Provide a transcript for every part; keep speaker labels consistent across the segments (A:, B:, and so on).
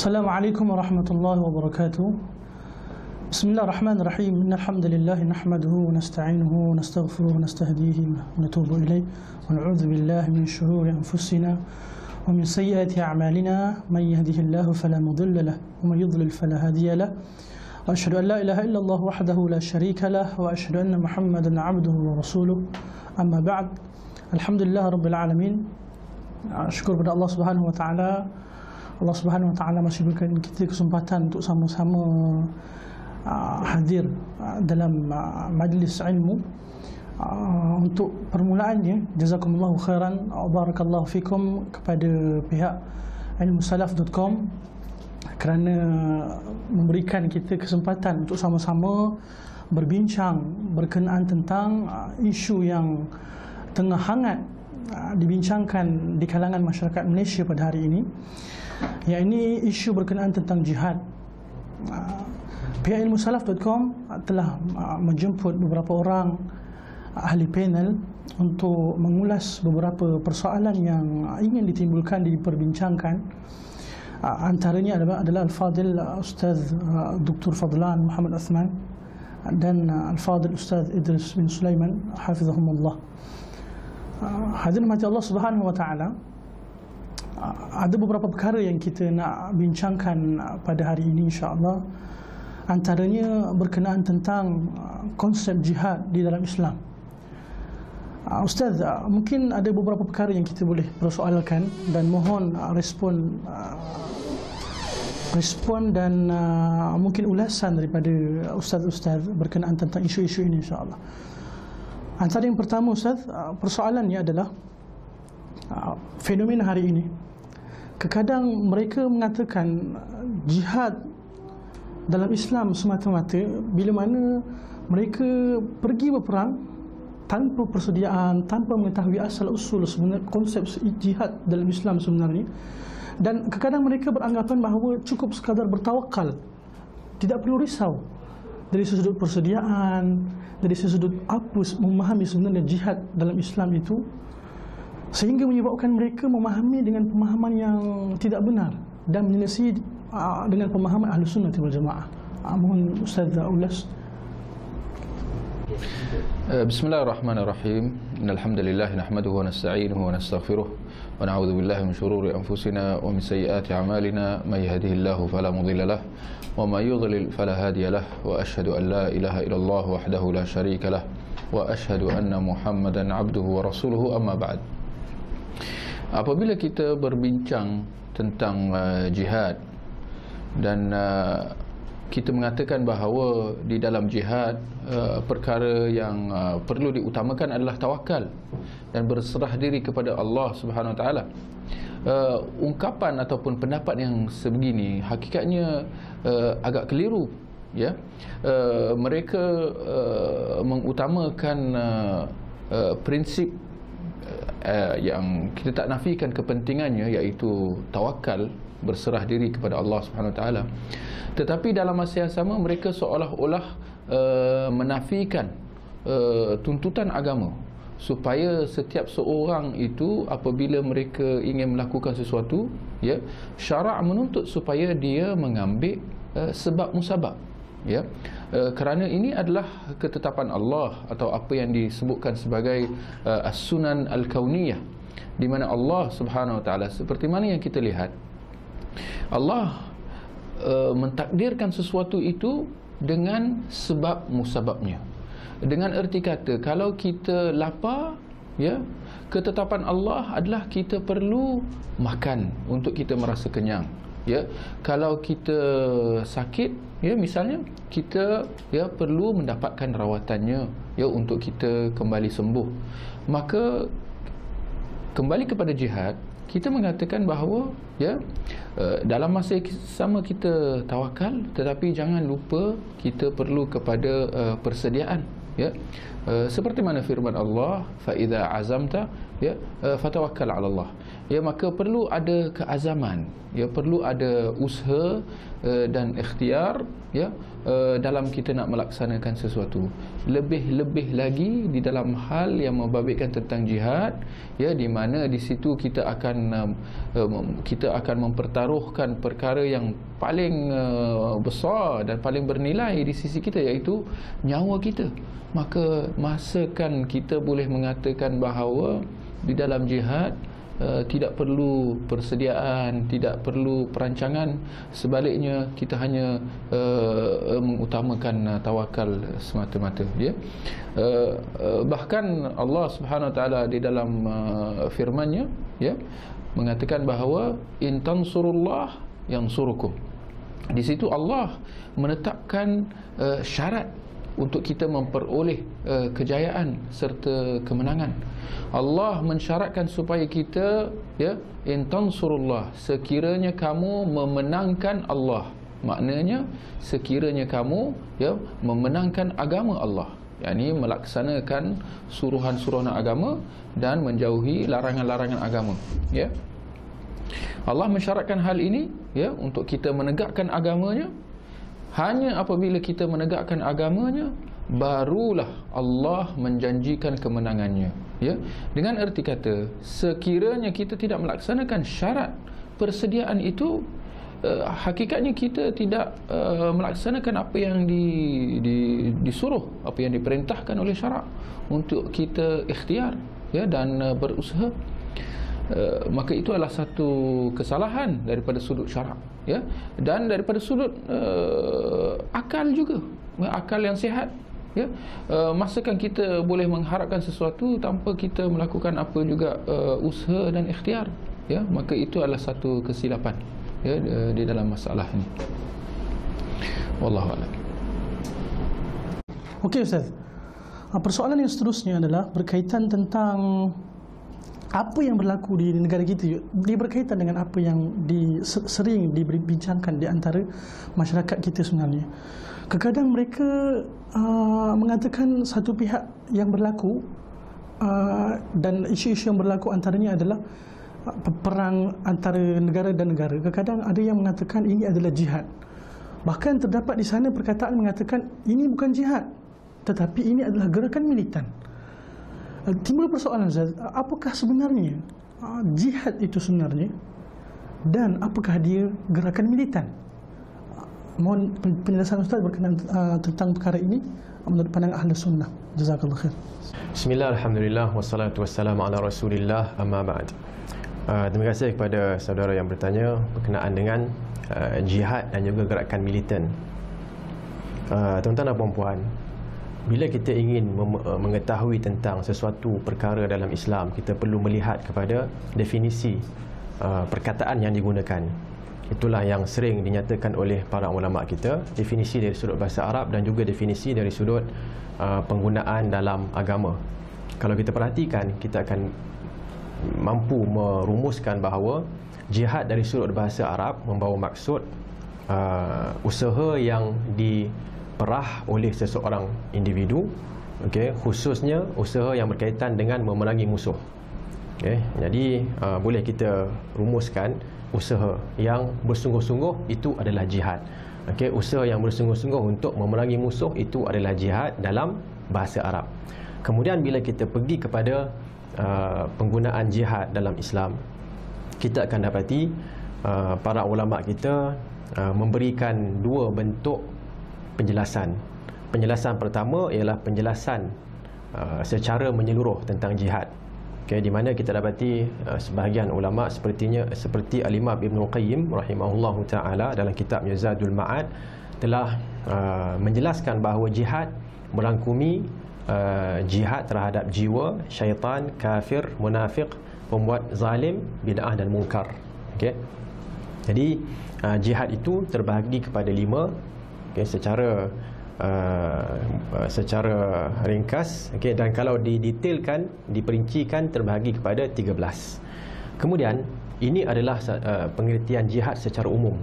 A: Assalamualaikum warahmatullahi wabarakatuh. Bismillahirrahmanirrahim. Innal hamdalillah nahmaduhu wa nasta'inuhu wa nastaghfiruhu wa nastahdihi wa natubu ilayh wa na'udzu billahi min shururi anfusina wa min sayyiati a'malina. Man yahdihillahu fala mudilla lahu wa man yudlil fala hadiya lahu. Wa asyhadu an la ilaha illallah wahdahu la syarika lahu wa asyhadu anna Muhammadan 'abduhu wa rasuluh. Amma ba'd. Alhamdulillah rabbil alamin. Syukur kepada Allah Subhanahu wa taala. Allah Subhanahu wa taala masih berikan kita kesempatan untuk sama-sama hadir dalam majlis ilmu. Untuk permulaannya, jazakumullahu khairan wa barakallahu fikum kepada pihak ilmusalaf.com kerana memberikan kita kesempatan untuk sama-sama berbincang berkenaan tentang isu yang tengah hangat dibincangkan di kalangan masyarakat Malaysia pada hari ini, iaitu isu berkenaan tentang jihad. Pihak ilmusalaf.com telah menjemput beberapa orang ahli panel untuk mengulas beberapa persoalan yang ingin ditimbulkan, diperbincangkan. Antaranya adalah Al-Fadil Ustaz Dr. Fadlan Muhammad Uthman dan Al-Fadil Ustaz Idris bin Sulaiman hafizahumullah. Hadirin mati Allah Subhanahu wa taala, ada beberapa perkara yang kita nak bincangkan pada hari ini insya-Allah. Antaranya berkenaan tentang konsep jihad di dalam Islam. Ustaz, mungkin ada beberapa perkara yang kita boleh persoalkan dan mohon respon dan mungkin ulasan daripada ustaz-ustaz berkenaan tentang isu-isu ini insya-Allah. Antara yang pertama Ustaz, persoalannya adalah fenomena hari ini. Kadang mereka mengatakan jihad dalam Islam semata-mata bila mana mereka pergi berperang tanpa persediaan, tanpa mengetahui asal usul sebenarnya konsep jihad dalam Islam sebenarnya. Dan kadang mereka beranggapan bahawa cukup sekadar bertawakal, tidak perlu risau dari sudut persediaan, dari sudut apa memahami sebenarnya jihad dalam Islam itu, sehingga menyebabkan mereka memahami dengan pemahaman yang tidak benar dan menyelesaikan dengan pemahaman Ahlus Sunnah wal Jamaah. Mohon Ustaz ulas.
B: Bismillahirrahmanirrahim. Innal hamdalillah nahmaduhu wa nasta'inuhu wa nastaghfiruh wa na'udzu billahi min shururi anfusina wa min sayyiati a'malina. May yahdihillahu fala mudilla lahu wa may yudlil fala hadiya lahu. Wa asyhadu an la ilaha illallah wahdahu la syarika lahu wa asyhadu anna Muhammadan 'abduhu wa rasuluhu. Amma ba'd. Apabila kita berbincang tentang jihad dan kita mengatakan bahawa di dalam jihad perkara yang perlu diutamakan adalah tawakal dan berserah diri kepada Allah Subhanahu Wa Taala. Ungkapan ataupun pendapat yang sebegini hakikatnya agak keliru, ya. Mereka mengutamakan prinsip yang kita tak nafikan kepentingannya, iaitu tawakal, berserah diri kepada Allah Subhanahu Wa Taala. Tetapi dalam masa yang sama mereka seolah-olah menafikan tuntutan agama, supaya setiap seorang itu apabila mereka ingin melakukan sesuatu, ya, syarak menuntut supaya dia mengambil sebab musabab, ya. Kerana ini adalah ketetapan Allah atau apa yang disebutkan sebagai as-sunan al-kauniyah, di mana Allah Subhanahu Wa Taala, seperti mana yang kita lihat, Allah mentakdirkan sesuatu itu dengan sebab musababnya. Dengan erti kata, kalau kita lapar, ya, ketetapan Allah adalah kita perlu makan untuk kita merasa kenyang, ya. Kalau kita sakit, ya, misalnya kita, ya, perlu mendapatkan rawatannya, ya, untuk kita kembali sembuh. Maka kembali kepada jihad, kita mengatakan bahawa, ya, dalam masa sama kita tawakal, tetapi jangan lupa kita perlu kepada persediaan, ya. Seperti mana firman Allah, fa idza azamta ya fatawakkal 'ala Allah. Ya, maka perlu ada keazaman, ya, perlu ada usaha dan ikhtiar, ya, dalam kita nak melaksanakan sesuatu. Lebih-lebih lagi di dalam hal yang membabitkan tentang jihad, ya, di mana di situ kita akan mempertaruhkan perkara yang paling besar dan paling bernilai di sisi kita, iaitu nyawa kita. Maka masakan kita boleh mengatakan bahawa di dalam jihad tidak perlu persediaan, tidak perlu perancangan. Sebaliknya kita hanya mengutamakan tawakal semata-mata, ya. Bahkan Allah Subhanahu Wa Taala di dalam firman-Nya, ya, mengatakan bahawa in tansurullah yansurukum. Di situ Allah menetapkan syarat untuk kita memperoleh kejayaan serta kemenangan. Allah mensyaratkan supaya kita, ya, in tansurullah, sekiranya kamu memenangkan Allah. Maknanya sekiranya kamu, ya, memenangkan agama Allah, yakni melaksanakan suruhan-suruhan agama dan menjauhi larangan-larangan agama, ya. Allah mensyaratkan hal ini, ya, untuk kita menegakkan agamanya. Hanya apabila kita menegakkan agamanya, barulah Allah menjanjikan kemenangannya, ya. Dengan erti kata, sekiranya kita tidak melaksanakan syarat persediaan itu, hakikatnya kita tidak melaksanakan apa yang disuruh, apa yang diperintahkan oleh syarak untuk kita ikhtiar, ya, dan berusaha. Maka itu adalah satu kesalahan daripada sudut syarak, ya, dan daripada sudut akal juga, akal yang sihat, ya. Masakan kita boleh mengharapkan sesuatu tanpa kita melakukan apa juga usaha dan ikhtiar, ya, maka itu adalah satu kesilapan, ya, di dalam masalah ini. Wallahu a'lam.
A: Okey Ustaz, persoalan yang seterusnya adalah berkaitan tentang apa yang berlaku di negara kita. Dia berkaitan dengan apa yang sering dibincangkan di antara masyarakat kita sebenarnya. Kadang-kadang mereka mengatakan satu pihak yang berlaku, dan isu-isu yang berlaku antaranya adalah perang antara negara dan negara. Kadang-kadang ada yang mengatakan ini adalah jihad. Bahkan terdapat di sana perkataan mengatakan ini bukan jihad, tetapi ini adalah gerakan militan. Timbul persoalan, Ustaz, apakah sebenarnya jihad itu sebenarnya, dan apakah dia gerakan militan? Mohon penjelasan Ustaz berkenaan tentang perkara ini menurut pandangan ahli sunnah. Jazakallahu khair.
C: Bismillah, alhamdulillah, wassalatu wassalamu ala rasulillah, amma ba'd. Terima kasih kepada saudara yang bertanya berkenaan dengan jihad dan juga gerakan militan. Tuan-tuan dan puan-puan, bila kita ingin mengetahui tentang sesuatu perkara dalam Islam, kita perlu melihat kepada definisi perkataan yang digunakan. Itulah yang sering dinyatakan oleh para ulama kita, definisi dari sudut bahasa Arab dan juga definisi dari sudut penggunaan dalam agama. Kalau kita perhatikan, kita akan mampu merumuskan bahawa jihad dari sudut bahasa Arab membawa maksud usaha yang diperah oleh seseorang individu, okey, khususnya usaha yang berkaitan dengan memerangi musuh. Okey, jadi boleh kita rumuskan usaha yang bersungguh-sungguh itu adalah jihad. Okey, usaha yang bersungguh-sungguh untuk memerangi musuh itu adalah jihad dalam bahasa Arab. Kemudian bila kita pergi kepada penggunaan jihad dalam Islam, kita akan dapati para ulama kita memberikan dua bentuk penjelasan. Penjelasan pertama ialah penjelasan secara menyeluruh tentang jihad. Okay, di mana kita dapati sebahagian ulama seperti Al-Imam Ibn Qayyim rahimahullahu taala dalam kitabnya Zadul Ma'ad telah menjelaskan bahawa jihad merangkumi jihad terhadap jiwa, syaitan, kafir, munafik, pembuat zalim, bid'ah dan mungkar. Okay. Jadi jihad itu terbahagi kepada 5, okay, secara ringkas, okay, dan kalau didetailkan, diperincikan, terbahagi kepada 13. Kemudian ini adalah pengertian jihad secara umum.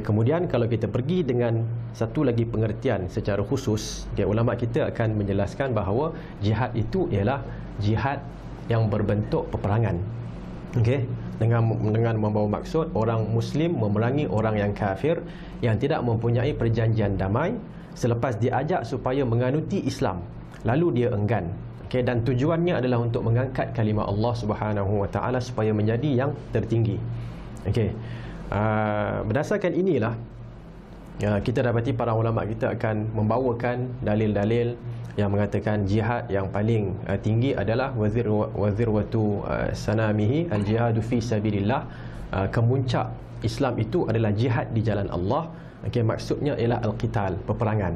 C: Kemudian kalau kita pergi dengan satu lagi pengertian secara khusus, ulama kita akan menjelaskan bahawa jihad itu ialah jihad yang berbentuk peperangan. Dengan membawa maksud orang Muslim memerangi orang yang kafir yang tidak mempunyai perjanjian damai selepas diajak supaya menganuti Islam, lalu dia enggan. Dan tujuannya adalah untuk mengangkat kalimah Allah Subhanahu Wa Taala supaya menjadi yang tertinggi. Berdasarkan inilah kita dapati para ulama kita akan membawakan dalil-dalil yang mengatakan jihad yang paling tinggi adalah wazirwatu sanamihi al-jihadu fi sabilillah. Kemuncak Islam itu adalah jihad di jalan Allah. Maksudnya ialah al-qital, peperangan.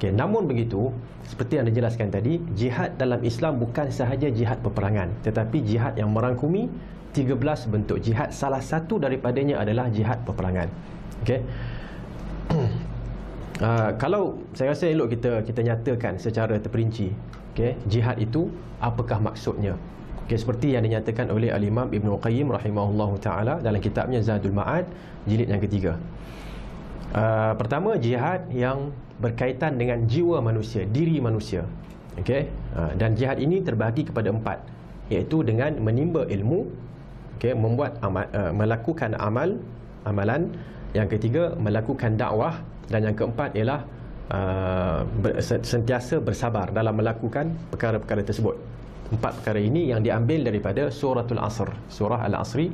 C: Namun begitu, seperti yang dijelaskan tadi, jihad dalam Islam bukan sahaja jihad peperangan, tetapi jihad yang merangkumi 13 bentuk jihad. Salah satu daripadanya adalah jihad peperangan. Kalau saya rasa elok kita nyatakan secara terperinci, jihad itu apakah maksudnya. Seperti yang dinyatakan oleh Al-Imam Ibn Qayyim rahimahullahu ta'ala dalam kitabnya Zadul Ma'ad jilid yang ketiga. Pertama, jihad yang berkaitan dengan jiwa manusia, diri manusia. Dan jihad ini terbahagi kepada 4, iaitu dengan menimba ilmu, membuat melakukan amalan. Yang ketiga, melakukan dakwah. Dan yang keempat ialah sentiasa bersabar dalam melakukan perkara-perkara tersebut. 4 perkara ini yang diambil daripada suratul Asr, surah Al-Asri,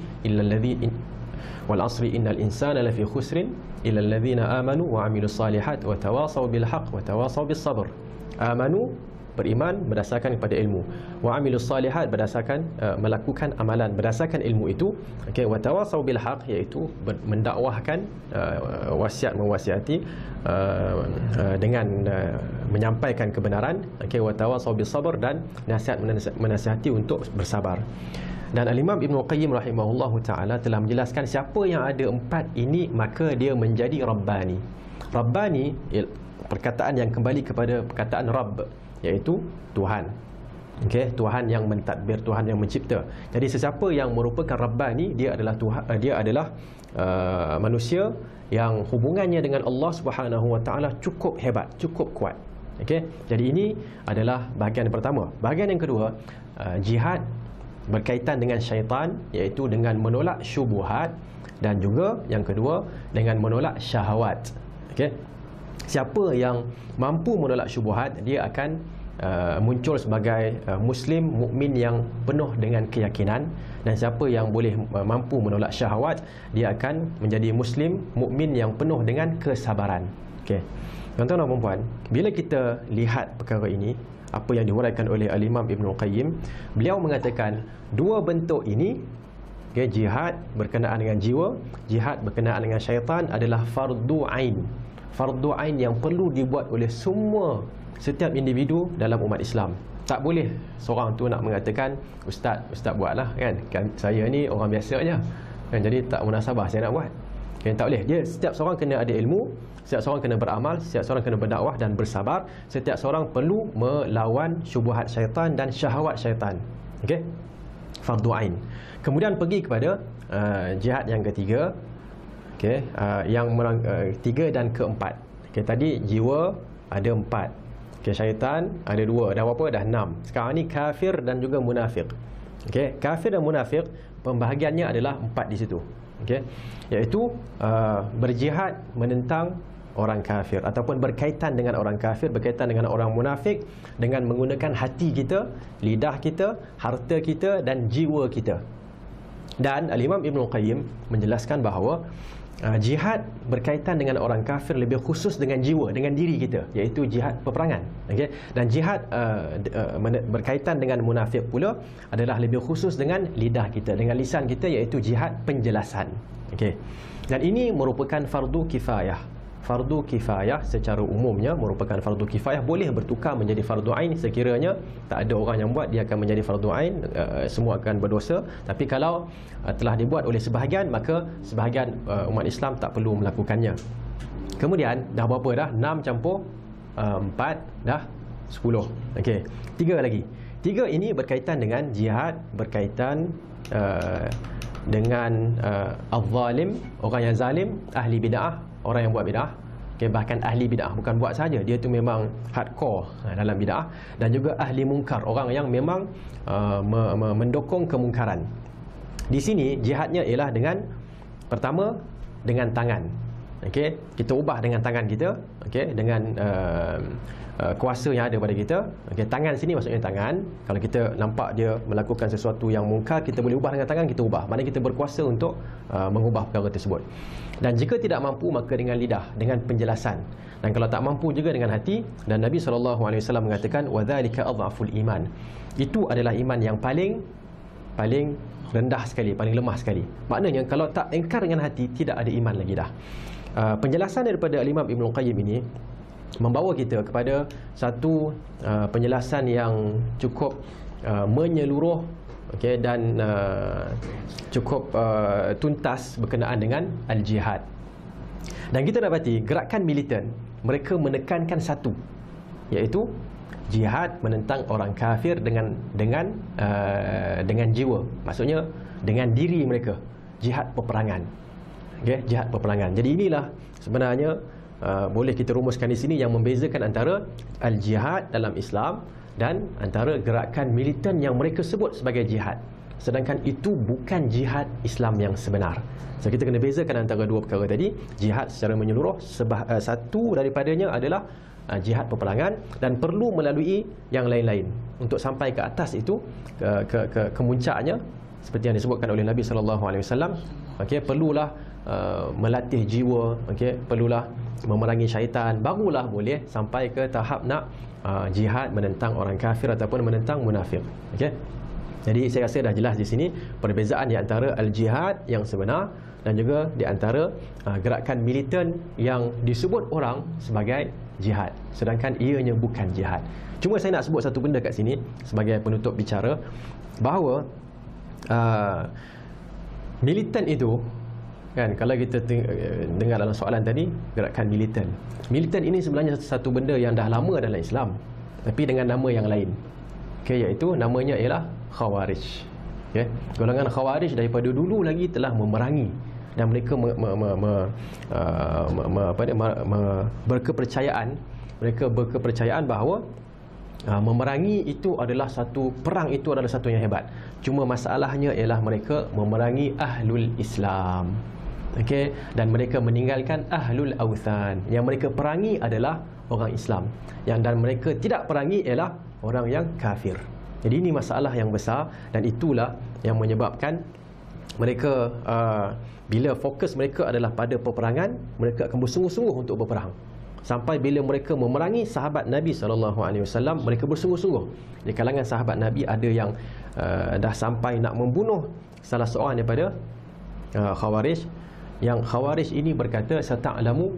C: wal asri innal insana lafi khusrin illa alladhina amanu wa amilus salihat wa tawasaw bil haqq wa tawasaw bis sabr. Amanu, beriman berdasarkan kepada ilmu, wa amilus salihat berdasarkan melakukan amalan berdasarkan ilmu itu, wa tawasaw bil haqq iaitu mendakwahkan, mewasiati dengan menyampaikan kebenaran, wa tawasaw bis sabr, dan menasihati untuk bersabar. Dan Al-Imam Ibn Qayyim rahimahullahu ta'ala telah menjelaskan siapa yang ada 4 ini maka dia menjadi Rabbani. Rabbani, perkataan yang kembali kepada perkataan Rabb, iaitu Tuhan. Tuhan yang mentadbir, Tuhan yang mencipta. Jadi sesiapa yang merupakan Rabbani, dia adalah manusia yang hubungannya dengan Allah Subhanahu Wa Ta'ala cukup hebat, cukup kuat. Jadi ini adalah bahagian pertama. Bahagian yang kedua, jihad berkaitan dengan syaitan, iaitu dengan menolak syubuhat, dan juga yang kedua dengan menolak syahwat. Siapa yang mampu menolak syubuhat, dia akan muncul sebagai Muslim mukmin yang penuh dengan keyakinan. Dan siapa yang boleh mampu menolak syahwat, dia akan menjadi Muslim mukmin yang penuh dengan kesabaran. Tuan-tuan dan puan-puan, bila kita lihat perkara ini, apa yang diuraikan oleh Al-Imam Ibn Qayyim, beliau mengatakan 2 bentuk ini, jihad berkenaan dengan jiwa, jihad berkenaan dengan syaitan, adalah fardu ain. Fardu ain yang perlu dibuat oleh setiap individu dalam umat Islam. Tak boleh seorang tu nak mengatakan, Ustaz buatlah, kan saya ni orang biasa je, jadi tak munasabah saya nak buat. Tak boleh. Setiap seorang kena ada ilmu, setiap seorang kena beramal, setiap seorang kena berdakwah dan bersabar. Setiap seorang perlu melawan syubhat syaitan dan syahwat syaitan. Fardu ain. Kemudian pergi kepada jihad yang ketiga, yang tiga dan keempat. Tadi jiwa ada 4, syaitan ada 2, dah berapa? Dah 6. Sekarang ni kafir dan juga munafik. Kafir dan munafik, pembahagiannya adalah 4 di situ. Iaitu berjihad menentang orang kafir, ataupun berkaitan dengan orang kafir, berkaitan dengan orang munafik, dengan menggunakan hati kita, lidah kita, harta kita dan jiwa kita. Dan Al-Imam Ibn Qayyim menjelaskan bahawa jihad berkaitan dengan orang kafir lebih khusus dengan jiwa, dengan diri kita, iaitu jihad peperangan. Dan jihad berkaitan dengan munafik pula adalah lebih khusus dengan lidah kita, dengan lisan kita, iaitu jihad penjelasan. Dan ini merupakan fardu kifayah. Fardu kifayah secara umumnya merupakan fardu kifayah, boleh bertukar menjadi fardu ain sekiranya tak ada orang yang buat, dia akan menjadi fardu ain, semua akan berdosa. Tapi kalau telah dibuat oleh sebahagian, maka sebahagian umat Islam tak perlu melakukannya. Kemudian dah berapa dah? 6 campur 4 dah 10. 3 lagi. 3 ini berkaitan dengan jihad berkaitan dengan al-zalim, orang yang zalim, ahli bid'ah, orang yang buat bid'ah. Okay, bahkan ahli bid'ah, bukan buat saja, dia tu memang hardcore dalam bid'ah, dan juga ahli mungkar, orang yang memang mendukung kemungkaran. Di sini jihadnya ialah dengan, pertama, dengan tangan. Okey, kita ubah dengan tangan kita, okey, dengan kuasa yang ada pada kita. Okey, tangan sini maksudnya tangan. Kalau kita nampak dia melakukan sesuatu yang mungkar, kita boleh ubah dengan tangan, kita ubah. Maknanya kita berkuasa untuk mengubah perkara tersebut. Dan jika tidak mampu, maka dengan lidah, dengan penjelasan. Dan kalau tak mampu juga dengan hati. Dan Nabi SAW mengatakan wadzalika adhaful iman. Itu adalah iman yang paling rendah sekali, paling lemah sekali. Maknanya kalau tak engkar dengan hati, tidak ada iman lagi dah. Penjelasan daripada Imam Ibn Qayyim ini membawa kita kepada satu penjelasan yang cukup menyeluruh, okey, dan cukup tuntas berkenaan dengan al-jihad. Dan kita dapati gerakan militan mereka menekankan satu, iaitu jihad menentang orang kafir dengan jiwa, maksudnya dengan diri mereka, jihad peperangan. Okay, jihad peperangan. Jadi inilah sebenarnya boleh kita rumuskan di sini yang membezakan antara al-jihad dalam Islam dan antara gerakan militan yang mereka sebut sebagai jihad. Sedangkan itu bukan jihad Islam yang sebenar. So kita kena bezakan antara dua perkara tadi. Jihad secara menyeluruh, satu daripadanya adalah jihad peperangan, dan perlu melalui yang lain-lain untuk sampai ke atas itu, ke kemuncaknya, seperti yang disebutkan oleh Nabi SAW. Okey, perlulah melatih jiwa, okey, perlulah memerangi syaitan, barulah boleh sampai ke tahap nak jihad menentang orang kafir ataupun menentang munafik. Okey. Jadi saya rasa dah jelas di sini perbezaan di antara al-jihad yang sebenar dan juga di antara gerakan militan yang disebut orang sebagai jihad, sedangkan ianya bukan jihad. Cuma saya nak sebut satu benda kat sini sebagai penutup bicara, bahawa militan itu kan, kalau kita dengar dalam soalan tadi, gerakan militan. Militan ini sebenarnya satu benda yang dah lama dalam Islam, tapi dengan nama yang lain. Okey, iaitu namanya ialah Khawarij. Okey, golongan Khawarij daripada dulu lagi telah memerangi, dan mereka berkepercayaan bahawa memerangi itu adalah satu, perang itu adalah satu yang hebat. Cuma masalahnya ialah mereka memerangi ahlul Islam. Okey, dan mereka meninggalkan ahlul awthan. Yang mereka perangi adalah orang Islam. Dan mereka tidak perangi ialah orang yang kafir. Jadi ini masalah yang besar, dan itulah yang menyebabkan mereka bila fokus mereka adalah pada peperangan, mereka akan bersungguh-sungguh untuk berperang. Sampai bila mereka memerangi sahabat Nabi SAW, mereka bersungguh-sungguh. Di kalangan sahabat Nabi ada yang dah sampai nak membunuh salah seorang daripada Khawarij. Yang Khawarij ini berkata, sata'lamu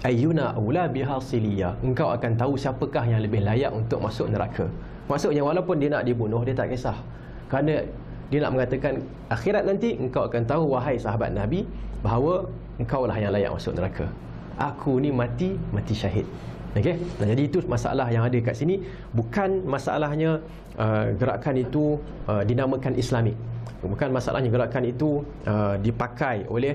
C: ayyuna aula biha siliyah. Engkau akan tahu siapakah yang lebih layak untuk masuk neraka. Maksudnya walaupun dia nak dibunuh, dia tak kisah. Kerana dia nak mengatakan akhirat nanti engkau akan tahu, wahai sahabat Nabi, bahawa engkaulah yang layak masuk neraka. Aku ni mati syahid. Okey. Nah, jadi itu masalah yang ada kat sini. Bukan masalahnya gerakan itu dinamakan Islamik. Bukan masalahnya gerakan itu dipakai oleh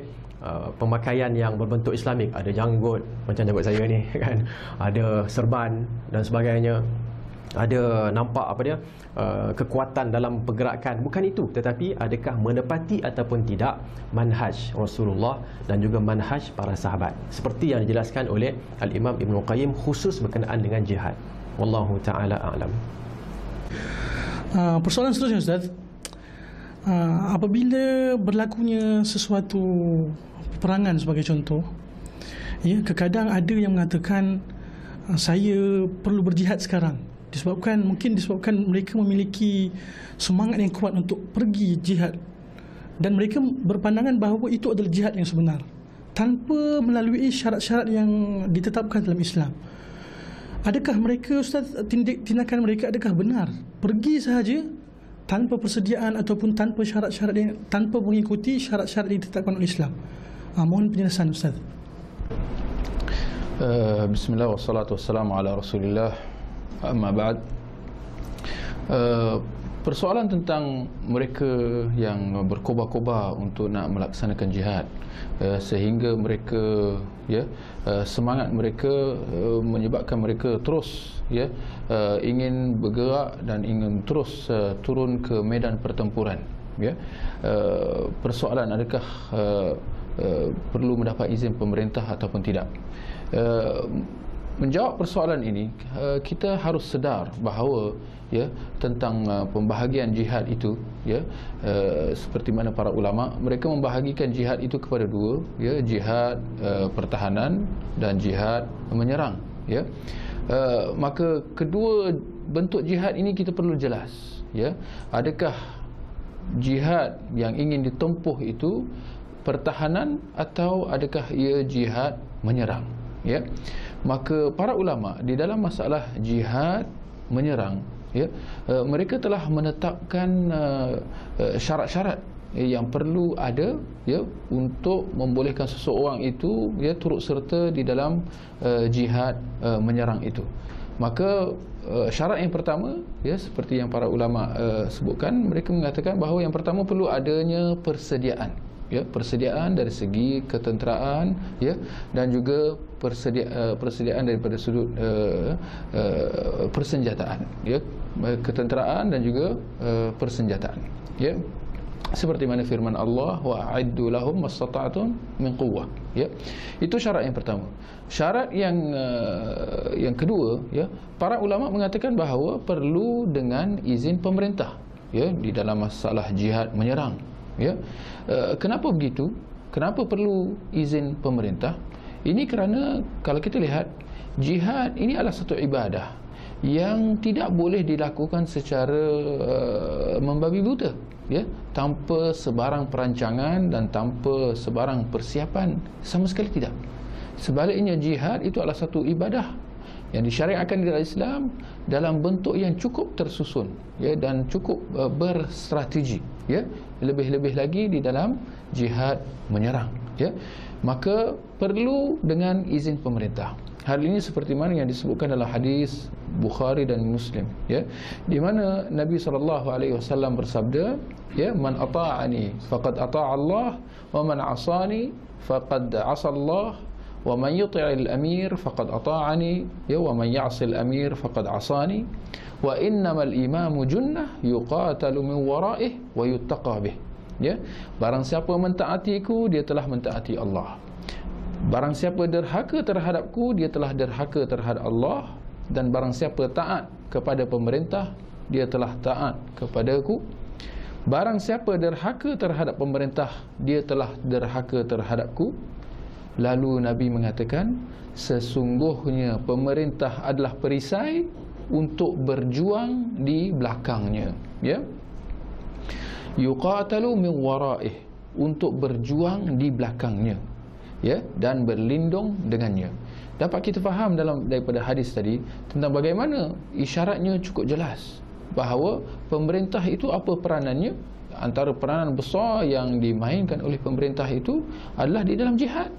C: pemakaian yang berbentuk Islamik. Ada janggut macam janggut saya ni kan, ada serban dan sebagainya, ada nampak apa dia kekuatan dalam pergerakan. Bukan itu, tetapi adakah menepati ataupun tidak manhaj Rasulullah dan juga manhaj para sahabat, seperti yang dijelaskan oleh Al-Imam Ibn Qayyim khusus berkenaan dengan jihad. Wallahu ta'ala a'lam.
A: Persoalan seterusnya, Ustaz, apabila berlakunya sesuatu peperangan sebagai contoh, ya, kadang ada yang mengatakan saya perlu berjihad sekarang, disebabkan mereka memiliki semangat yang kuat untuk pergi jihad, dan mereka berpandangan bahawa itu adalah jihad yang sebenar tanpa melalui syarat-syarat yang ditetapkan dalam Islam. Adakah mereka, Ustaz, tindakan mereka adakah benar? Pergi sahaja tanpa persediaan ataupun tanpa syarat-syarat yang, tanpa mengikuti syarat-syarat yang ditetapkan oleh Islam. Mohon penjelasan, Ustaz.
B: Bismillah wassalatu wassalamu ala Rasulillah. Amma ba'd. persoalan tentang mereka yang berkobar-kobar untuk nak melaksanakan jihad, sehingga mereka semangat mereka menyebabkan mereka terus ingin bergerak dan ingin terus turun ke medan pertempuran. Persoalan adakah perlu mendapat izin pemerintah ataupun tidak. Menjawab persoalan ini, kita harus sedar bahawa tentang pembahagian jihad itu, seperti mana para ulama mereka membahagikan jihad itu kepada dua, jihad pertahanan dan jihad menyerang. Maka kedua bentuk jihad ini kita perlu jelas. Adakah jihad yang ingin ditempuh itu pertahanan atau adakah ia jihad menyerang? Maka para ulama di dalam masalah jihad menyerang, mereka telah menetapkan syarat-syarat yang perlu ada untuk membolehkan seseorang itu turut serta di dalam jihad menyerang itu. Maka syarat yang pertama, seperti yang para ulama sebutkan, mereka mengatakan bahawa yang pertama perlu adanya persediaan. Persediaan dari segi ketenteraan, dan juga persediaan daripada sudut persenjataan, ketenteraan dan juga persenjataan. Seperti mana firman Allah, wa'iddu lahum mastata'tum min quwwah. Itu syarat yang pertama. Syarat yang kedua, para ulama mengatakan bahawa perlu dengan izin pemerintah, di dalam masalah jihad menyerang. Kenapa begitu? Kenapa perlu izin pemerintah? Ini kerana kalau kita lihat, jihad ini adalah satu ibadah yang tidak boleh dilakukan secara membabi buta, tanpa sebarang perancangan dan tanpa sebarang persiapan, sama sekali tidak. Sebaliknya, jihad itu adalah satu ibadah yang disyariatkan di dalam Islam dalam bentuk yang cukup tersusun, dan cukup berstrategi, lebih-lebih lagi di dalam jihad menyerang. Maka perlu dengan izin pemerintah. Hal ini seperti mana yang disebutkan dalam hadis Bukhari dan Muslim, di mana Nabi SAW bersabda, man ata'ani faqad ata'a Allah, wa man asani faqad asa Allah, wa man yuti'il amir faqad ata'ani, wa man ya'sil amir faqad asani, wa innamal imamu junnah yuqatalu min wara'ih wa yuttaqa bih. Barang siapa mentaatiku, dia telah mentaati Allah. Barang siapa derhaka terhadapku, dia telah derhaka terhadap Allah. Dan barang siapa taat kepada pemerintah, dia telah taat kepadaku. Barang siapa derhaka terhadap pemerintah, dia telah derhaka terhadapku. Lalu Nabi mengatakan, sesungguhnya pemerintah adalah perisai untuk berjuang di belakangnya. Yuqatalu min wara'ih, untuk berjuang di belakangnya, dan berlindung dengannya. Dapat kita faham daripada hadis tadi tentang bagaimana isyaratnya cukup jelas bahawa pemerintah itu apa peranannya. Antara peranan besar yang dimainkan oleh pemerintah itu adalah di dalam jihad,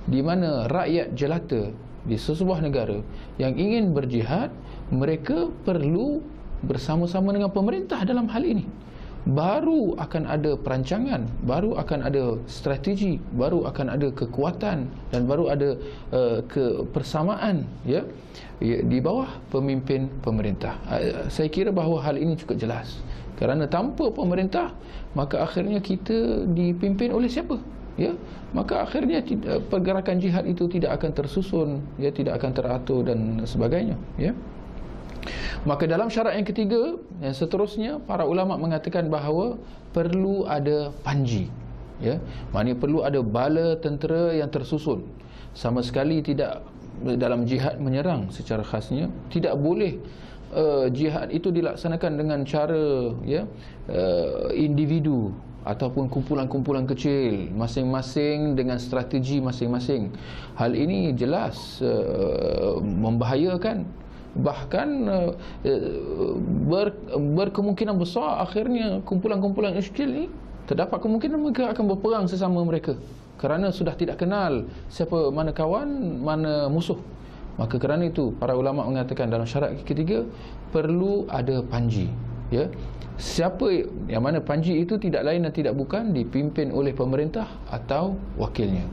B: di mana rakyat jelata di sesebuah negara yang ingin berjihad, mereka perlu bersama-sama dengan pemerintah dalam hal ini. Baru akan ada perancangan, baru akan ada strategi, baru akan ada kekuatan, dan baru ada kebersamaan di bawah pemimpin pemerintah. Saya kira bahawa hal ini cukup jelas. Kerana tanpa pemerintah, maka akhirnya kita dipimpin oleh siapa? Maka akhirnya pergerakan jihad itu tidak akan tersusun, tidak akan teratur dan sebagainya. Maka dalam syarat yang ketiga, yang seterusnya, para ulama mengatakan bahawa perlu ada panji. Maknanya perlu ada bala tentera yang tersusun. Sama sekali tidak dalam jihad menyerang secara khasnya, tidak boleh jihad itu dilaksanakan dengan cara individu ataupun kumpulan-kumpulan kecil, masing-masing dengan strategi masing-masing. Hal ini jelas membahayakan. Bahkan berkemungkinan besar akhirnya kumpulan-kumpulan kecil ini terdapat kemungkinan mereka akan berperang sesama mereka, kerana sudah tidak kenal siapa mana kawan, mana musuh. Maka kerana itu para ulama mengatakan dalam syarat ketiga perlu ada panji, ya, siapa yang mana panji itu tidak lain dan tidak bukan dipimpin oleh pemerintah atau wakilnya,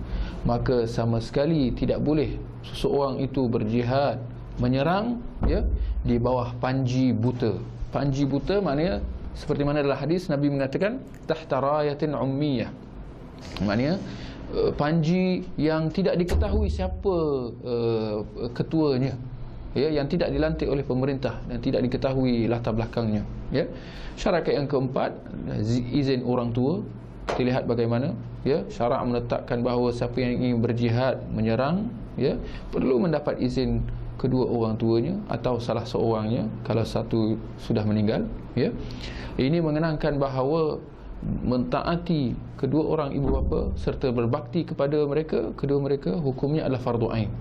B: maka sama sekali tidak boleh seseorang itu berjihad menyerang, ya, di bawah panji buta. Panji buta maknanya seperti mana dalam hadis Nabi mengatakan tahta rayatin ummiyah, maknanya panji yang tidak diketahui siapa ketuanya, ya, yang tidak dilantik oleh pemerintah dan tidak diketahui latar belakangnya, ya. Syarat yang keempat, izin orang tua. Kita lihat bagaimana, ya, syarak menetapkan bahawa siapa yang ingin berjihad menyerang, ya, perlu mendapat izin kedua orang tuanya atau salah seorangnya kalau satu sudah meninggal, ya. Ini mengenangkan bahawa mentaati kedua orang ibu bapa serta berbakti kepada mereka, kedua mereka, hukumnya adalah fardu ain.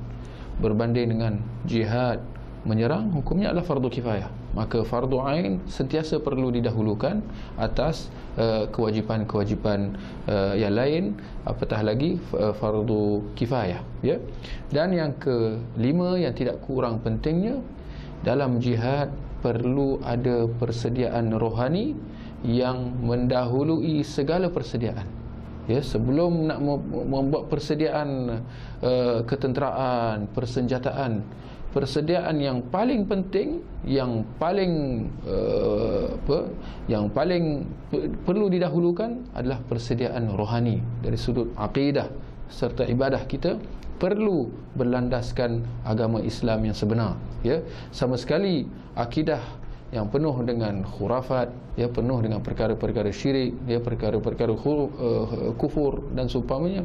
B: Berbanding dengan jihad menyerang, hukumnya adalah fardu kifayah. Maka fardu ain sentiasa perlu didahulukan atas kewajipan-kewajipan yang lain, apatah lagi fardu kifayah, ya. Dan yang kelima yang tidak kurang pentingnya, dalam jihad perlu ada persediaan rohani yang mendahului segala persediaan, ya. Sebelum nak membuat persediaan ketenteraan, persenjataan, persediaan yang paling penting, yang paling perlu didahulukan adalah persediaan rohani. Dari sudut akidah serta ibadah kita perlu berlandaskan agama Islam yang sebenar, ya. Sama sekali akidah yang penuh dengan khurafat, ya, penuh dengan perkara-perkara syirik, ya, perkara-perkara kufur dan seumpamanya,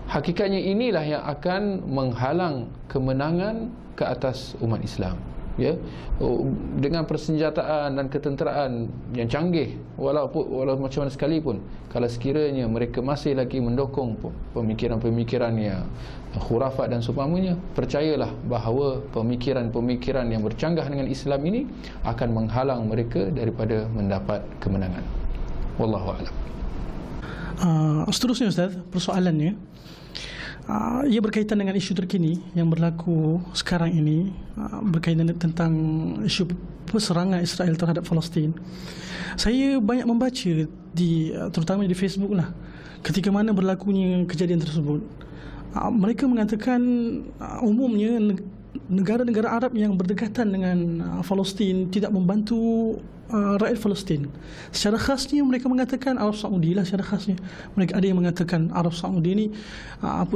B: hakikatnya inilah yang akan menghalang kemenangan ke atas umat Islam, ya. Dengan persenjataan dan ketenteraan yang canggih, walau macam mana sekalipun, kalau sekiranya mereka masih lagi mendokong pemikiran-pemikiran yang khurafat dan seumpamanya, percayalah bahawa pemikiran-pemikiran yang bercanggah dengan Islam ini akan menghalang mereka daripada mendapat kemenangan. Wallahu a'lam.
A: Seterusnya Ustaz, persoalannya ia berkaitan dengan isu terkini yang berlaku sekarang ini, berkaitan tentang isu serangan Israel terhadap Palestin. Saya banyak membaca terutama di Facebook lah, ketika mana berlakunya kejadian tersebut. Mereka mengatakan umumnya negara-negara Arab yang berdekatan dengan Palestin tidak membantu rakyat Palestin. Secara khasnya mereka mengatakan Arab Saudi lah, secara khasnya. Mereka ada yang mengatakan Arab Saudi ni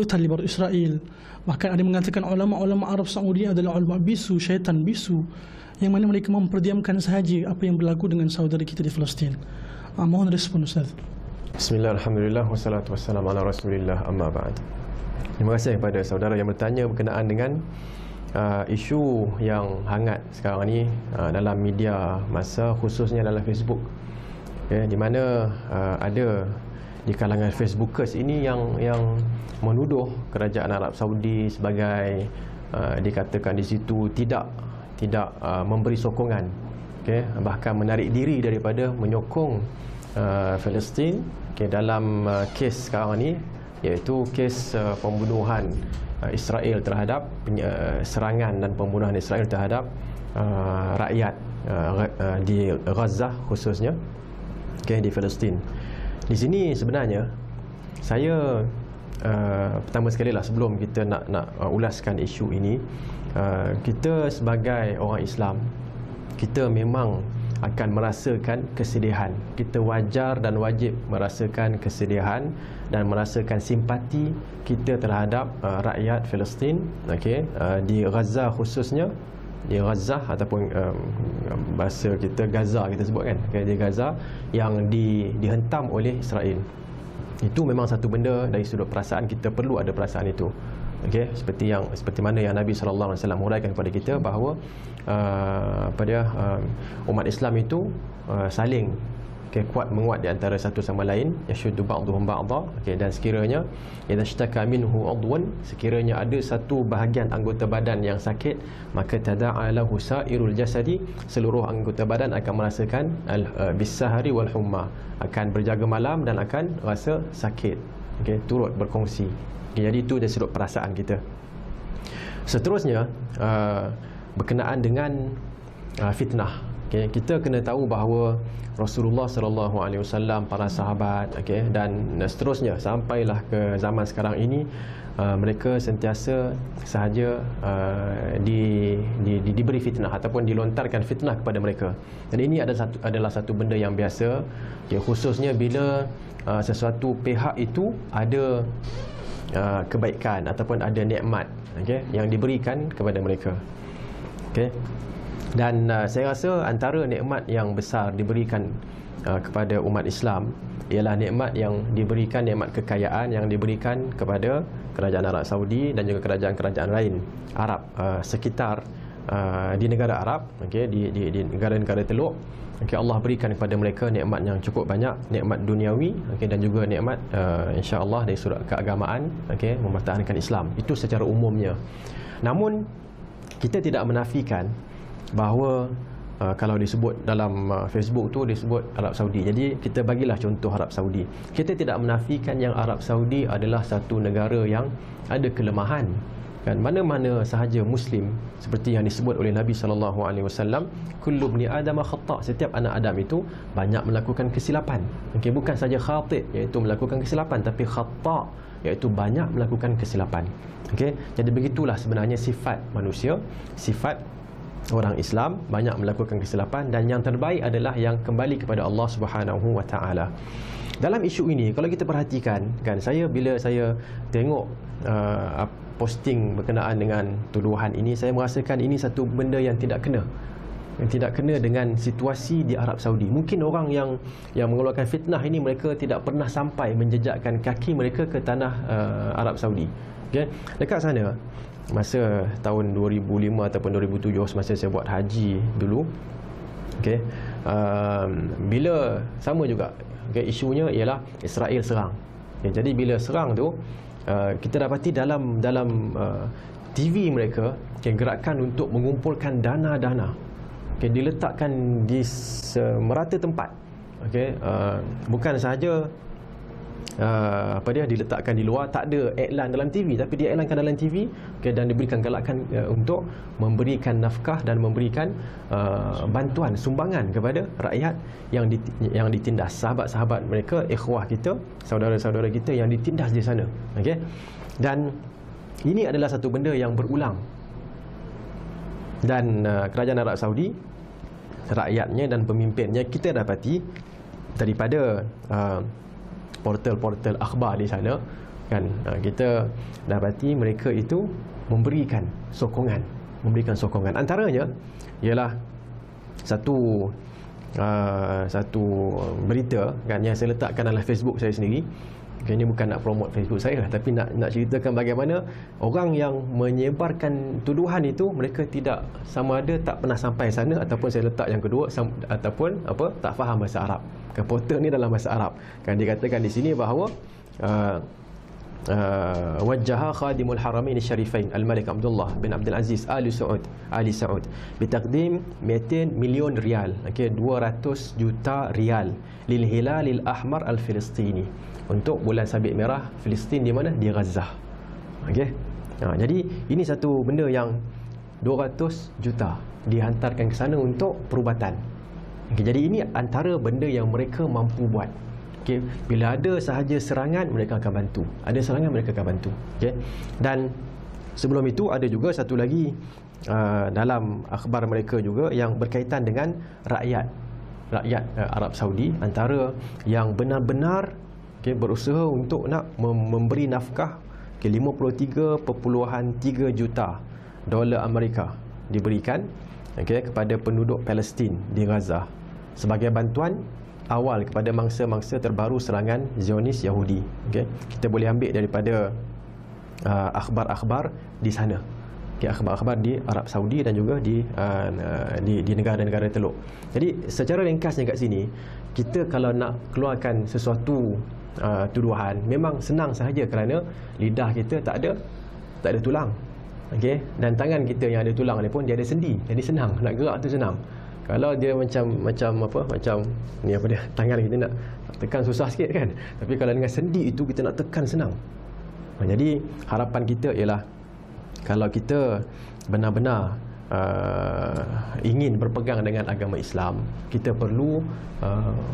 A: tali baru Israel. Bahkan ada yang mengatakan ulama-ulama Arab Saudi adalah ulama bisu, syaitan bisu, yang mana mereka memperdiamkan sahaja apa yang berlaku dengan saudara kita di Palestin. Mohon respon Ustaz.
C: Bismillah, alhamdulillah, wassalatu wassalamu ala rasulillah, amma ba'd. Terima kasih kepada saudara yang bertanya berkenaan dengan isu yang hangat sekarang ni dalam media masa, khususnya dalam Facebook, okay, di mana ada di kalangan Facebookers ini yang menuduh kerajaan Arab Saudi sebagai dikatakan di situ tidak memberi sokongan, okay, bahkan menarik diri daripada menyokong Palestin, okay, dalam kes sekarang ni, iaitu kes pembunuhan Israel terhadap serangan dan pembunuhan Israel terhadap rakyat di Gaza khususnya, okay, di Palestin. Di sini sebenarnya saya pertama sekali lah, sebelum kita nak ulaskan isu ini, kita sebagai orang Islam, kita memang akan merasakan kesedihan. Kita wajar dan wajib merasakan kesedihan dan merasakan simpati kita terhadap rakyat Palestin, okay, di Gaza khususnya, di Gaza ataupun bahasa kita Gaza kita sebut kan, okay, di Gaza yang dihentam oleh Israel. Itu memang satu benda dari sudut perasaan kita perlu ada perasaan itu. Okay, seperti mana yang Nabi SAW huraikan kepada kita bahawa umat Islam itu saling, okay, kuat menguat di antara satu sama lain, yashuddu ba'dhum ba'dha, okay, dan sekiranya idza ishtaka minhu 'udwan, sekiranya ada satu bahagian anggota badan yang sakit, maka tada'a lahu sa'irul jasadi, seluruh anggota badan akan merasakan bis-sahari wal humma, akan berjaga malam dan akan rasa sakit, okay, turut berkongsi. Okay, jadi itu dari sudut perasaan kita. Seterusnya berkenaan dengan fitnah, Okay, kita kena tahu bahawa Rasulullah sallallahu alaihi wasallam, para sahabat, dan seterusnya sampailah ke zaman sekarang ini, mereka sentiasa sahaja diberi fitnah ataupun dilontarkan fitnah kepada mereka. Dan ini adalah satu benda yang biasa, khususnya bila sesuatu pihak itu ada kebaikan ataupun ada nikmat yang diberikan kepada mereka. Dan saya rasa antara nikmat yang besar diberikan kepada umat Islam ialah nikmat yang diberikan, nikmat kekayaan yang diberikan kepada kerajaan Arab Saudi dan juga kerajaan-kerajaan lain Arab sekitar di negara Arab, di negara-negara Teluk. Allah berikan kepada mereka nikmat yang cukup banyak, nikmat duniawi, dan juga nikmat insya-Allah dari sudut keagamaan, mempertahankan Islam. Itu secara umumnya. Namun kita tidak menafikan bahawa kalau disebut dalam Facebook tu disebut Arab Saudi. Jadi kita bagilah contoh Arab Saudi. Kita tidak menafikan yang Arab Saudi adalah satu negara yang ada kelemahan. Kan mana-mana sahaja Muslim, seperti yang disebut oleh Nabi sallallahu alaihi wasallam, kullu ibni adam khata', setiap anak Adam itu banyak melakukan kesilapan. Bukan saja khati', iaitu melakukan kesilapan, tapi khata', iaitu banyak melakukan kesilapan. Jadi begitulah sebenarnya sifat manusia, sifat orang Islam, banyak melakukan kesilapan, dan yang terbaik adalah yang kembali kepada Allah Subhanahu wa taala. Dalam isu ini kalau kita perhatikan kan, bila saya tengok posting berkenaan dengan tuduhan ini, saya merasakan ini satu benda yang tidak kena dengan situasi di Arab Saudi. Mungkin orang yang mengeluarkan fitnah ini, mereka tidak pernah sampai menjejakkan kaki mereka ke tanah Arab Saudi. Dekat sana masa tahun 2005 ataupun 2007, semasa saya buat haji dulu, bila sama juga, isunya ialah Israel serang. Jadi bila serang tu, kita dapati dalam TV mereka, gerakan untuk mengumpulkan dana-dana, diletakkan di merata tempat. Bukan sahaja diletakkan di luar, tak ada iklan dalam TV, tapi dia iklankan dalam TV, dan diberikan galakan untuk memberikan nafkah dan memberikan bantuan, sumbangan kepada rakyat yang ditindas, sahabat-sahabat mereka, ikhwah kita, saudara-saudara kita yang ditindas di sana. Dan ini adalah satu benda yang berulang. Dan kerajaan Arab Saudi, rakyatnya dan pemimpinnya, kita dapati daripada portal-portal akhbar di sana kan, kita dapati mereka itu memberikan sokongan. Antaranya ialah satu berita kan, yang saya letakkan dalam Facebook saya sendiri. Ini bukan nak promote Facebook saya, tapi nak ceritakan bagaimana orang yang menyebarkan tuduhan itu, mereka tidak, sama ada tak pernah sampai sana, ataupun saya letak yang kedua, ataupun tak faham bahasa Arab. Portal ni dalam bahasa Arab kan, dikatakan di sini bahawa wajjaha khadimul haramain syarifain al-Malik Abdullah bin Abdul Aziz Ali Saud bitaqdim 200 million rial, 200 juta rial lil hilalil ahmar al-Filistini, untuk bulan sabit merah Filistin, di mana? Di Gaza. Jadi ini satu benda yang 200 juta dihantarkan ke sana untuk perubatan. Jadi ini antara benda yang mereka mampu buat. Bila ada sahaja serangan, mereka akan bantu. Ada serangan, mereka akan bantu. Dan sebelum itu ada juga satu lagi dalam akhbar mereka juga yang berkaitan dengan rakyat Arab Saudi, antara yang benar-benar berusaha untuk nak memberi nafkah, 53.3 juta dolar Amerika diberikan kepada penduduk Palestin di Gaza sebagai bantuan awal kepada mangsa-mangsa terbaru serangan Zionis Yahudi. Kita boleh ambil daripada akhbar-akhbar di sana, akhbar-akhbar di Arab Saudi dan juga di negara-negara Teluk. Jadi secara ringkasnya kat sini, kita kalau nak keluarkan sesuatu tuduhan, memang senang sahaja kerana lidah kita tak ada tulang. Dan tangan kita yang ada tulang ni pun dia ada sendi, jadi senang nak gerak tu senang. Kalau dia macam ni tangan kita nak tekan susah sikit kan, tapi kalau dengan sendi itu kita nak tekan senang. Jadi harapan kita ialah kalau kita benar-benar ingin berpegang dengan agama Islam, kita perlu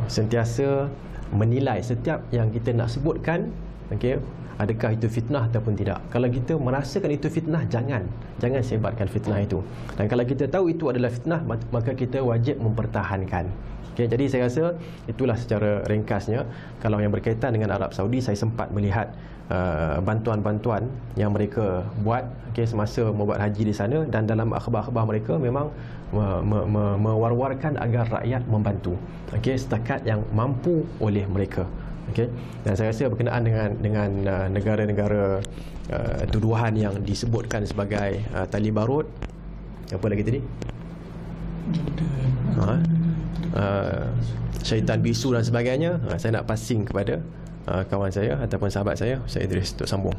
C: sentiasa menilai setiap yang kita nak sebutkan, okey, adakah itu fitnah ataupun tidak. Kalau kita merasakan itu fitnah, jangan sebarkan fitnah itu. Dan kalau kita tahu itu adalah fitnah, maka kita wajib mempertahankan. Okay, jadi saya rasa itulah secara ringkasnya. Kalau yang berkaitan dengan Arab Saudi, saya sempat melihat bantuan-bantuan yang mereka buat, okay, semasa membuat haji di sana, dan dalam akhbar-akhbar mereka memang mewar-warkan agar rakyat membantu, okay, setakat yang mampu oleh mereka. Okay. Dan saya rasa berkenaan dengan negara-negara tuduhan yang disebutkan sebagai tali barut, apa lagi tadi? Syaitan bisu dan sebagainya, saya nak passing kepada kawan saya ataupun sahabat saya, Ustaz Idris, untuk sambung.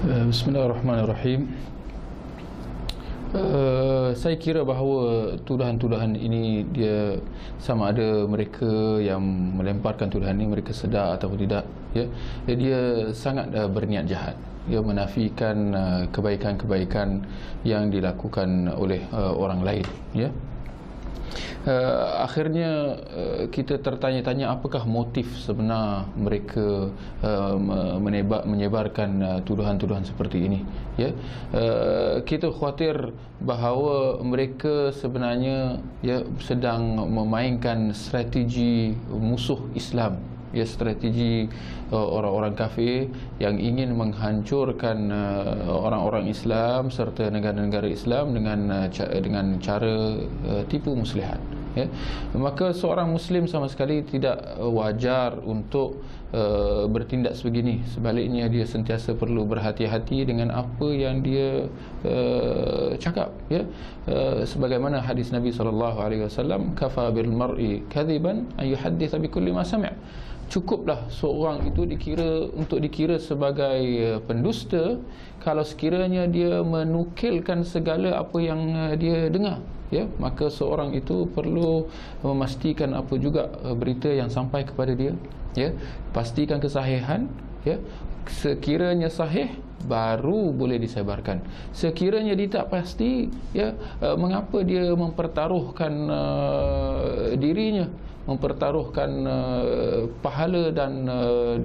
B: Bismillahirrahmanirrahim. Saya kira bahawa tuduhan-tuduhan ini dia sama ada mereka yang melemparkan tuduhan ini mereka sedar ataupun tidak, ya, dia sangat berniat jahat. Dia menafikan kebaikan-kebaikan yang dilakukan oleh orang lain, ya. Akhirnya kita tertanya-tanya apakah motif sebenar mereka menyebarkan tuduhan-tuduhan seperti ini, ya. Kita khawatir bahawa mereka sebenarnya, ya, sedang memainkan strategi musuh Islam, ya, strategi orang-orang kafir yang ingin menghancurkan orang-orang Islam serta negara-negara Islam dengan cara tipu muslihat, ya. Maka seorang Muslim sama sekali tidak wajar untuk bertindak sebegini. Sebaliknya dia sentiasa perlu berhati-hati dengan apa yang dia cakap, ya. Sebagaimana hadis Nabi SAW, kafa bil mar'i kadhiban an yuhadditha bi kulli ma sami'. Cukuplah seorang itu dikira sebagai pendusta kalau sekiranya dia menukilkan segala apa yang dia dengar, ya. Maka seorang itu perlu memastikan apa juga berita yang sampai kepada dia, ya. Pastikan kesahihan, ya. Sekiranya sahih baru boleh disebarkan. Sekiranya dia tak pasti, ya, mengapa dia mempertaruhkan dirinya, mempertaruhkan pahala dan